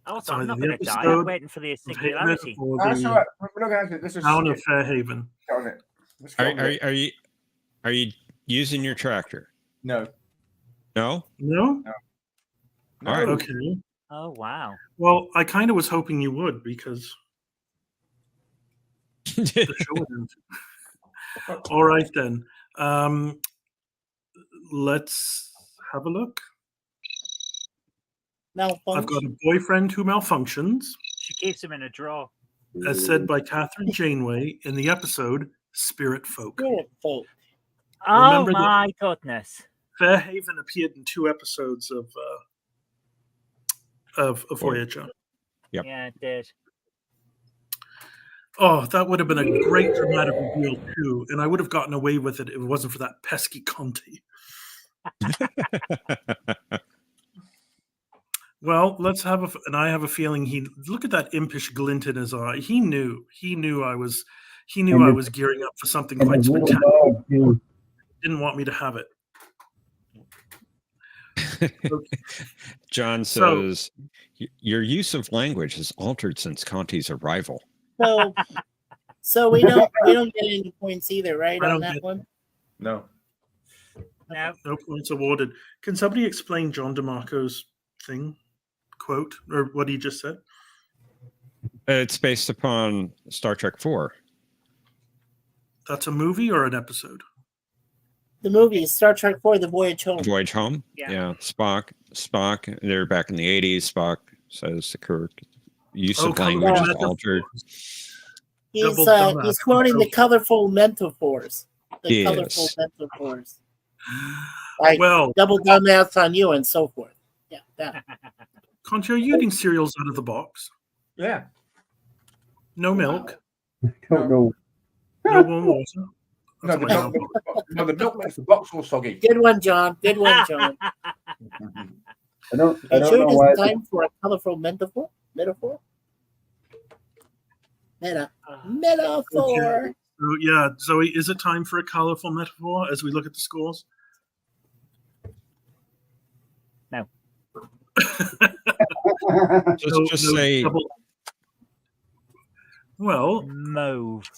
Also, I'm either not the going to die. episode I'm waiting for the of Haven singularity. or That's the all right. We're not going to answer. Let's just town of Fairhaven. get on it. Let's get on it. Are you using your tractor? No. No? No? All right. Okay. Oh, wow. Well, I kind of was hoping you would because the show would end. All right, then. Let's have a look. I've got a boyfriend who malfunctions, She keeps him in a drawer. as said by Catherine Janeway in the episode Spirit Folk. Spirit Folk. Oh, Remember that- my goodness. Fairhaven appeared in 2 episodes of Voyager. Yep. Yeah, it did. Oh, that would have been a great dramatic reveal too, and I would have gotten away with it if it wasn't for that pesky Conti. Well, and I have a feeling look at that impish glint in his eye. He knew I was gearing up for something And quite his little spectacular. dog too. Didn't want me to have it. John So- says, your use of language has altered since Conti's arrival. So we don't get any points either, right? I On don't that get- one. No. No points awarded. Can somebody explain John DeMarco's quote, or what he just said? It's based upon Star Trek 4. That's a movie or an episode? The movie is Star Trek 4: The Voyage Home. Voyage Home? Yeah. Spock, they're back in the 80s. Spock says to Kirk, use of language is altered. He's quoting the colorful metaphors. The Yes. colorful metaphors. Like double dumbass on you and so forth. Yeah, that. Conti, are you eating cereals out of the box? Yeah. No milk? Don't know. No warm water? No, the milk makes the box all soggy. Good one, John. Good one, John. I don't Sure know it why. is time for a colorful metaphor. Metaphor. Metaphor. So, yeah, Zoe, is it time for a colorful metaphor as we look at the scores? No. Just say Well, mauve.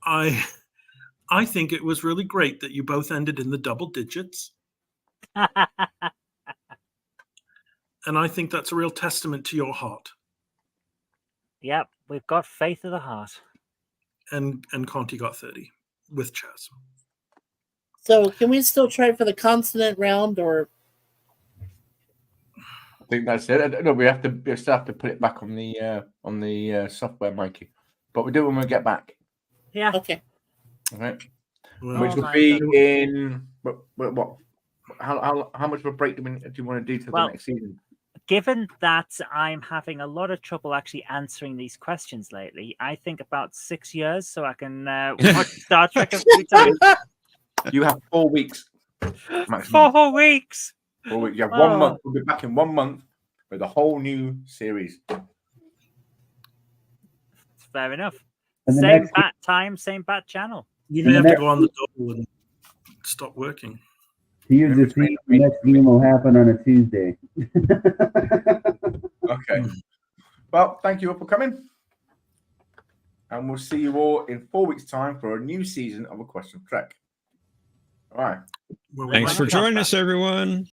I think it was really great that you both ended in the double digits. And I think that's a real testament to your heart. Yep, we've got faith of the heart. And Conti got 30 with Chaz. So can we still try for the consonant round, or I think that's it. No, we still have to put it back on the software, Mikey. But we do it when we get back. Yeah. Okay. Okay. Well, Which will be in what? How much of a break do you want to do to the next season? Given that I'm having a lot of trouble actually answering these questions lately, I think about 6 years, so I can watch Star Trek a few times. You have 4 weeks. Maximum. 4 weeks. 4 weeks. You have 1 month. We'll be back in 1 month with a whole new series. Fair enough. And the Same next- bat time, same bat channel. You may have to go on the double and stop working. To use the theme, the next game will happen on a Tuesday. Okay. Well, thank you all for coming. And we'll see you all in 4 weeks' time for a new season of A Question of Trek. All right. Thanks for joining us, everyone.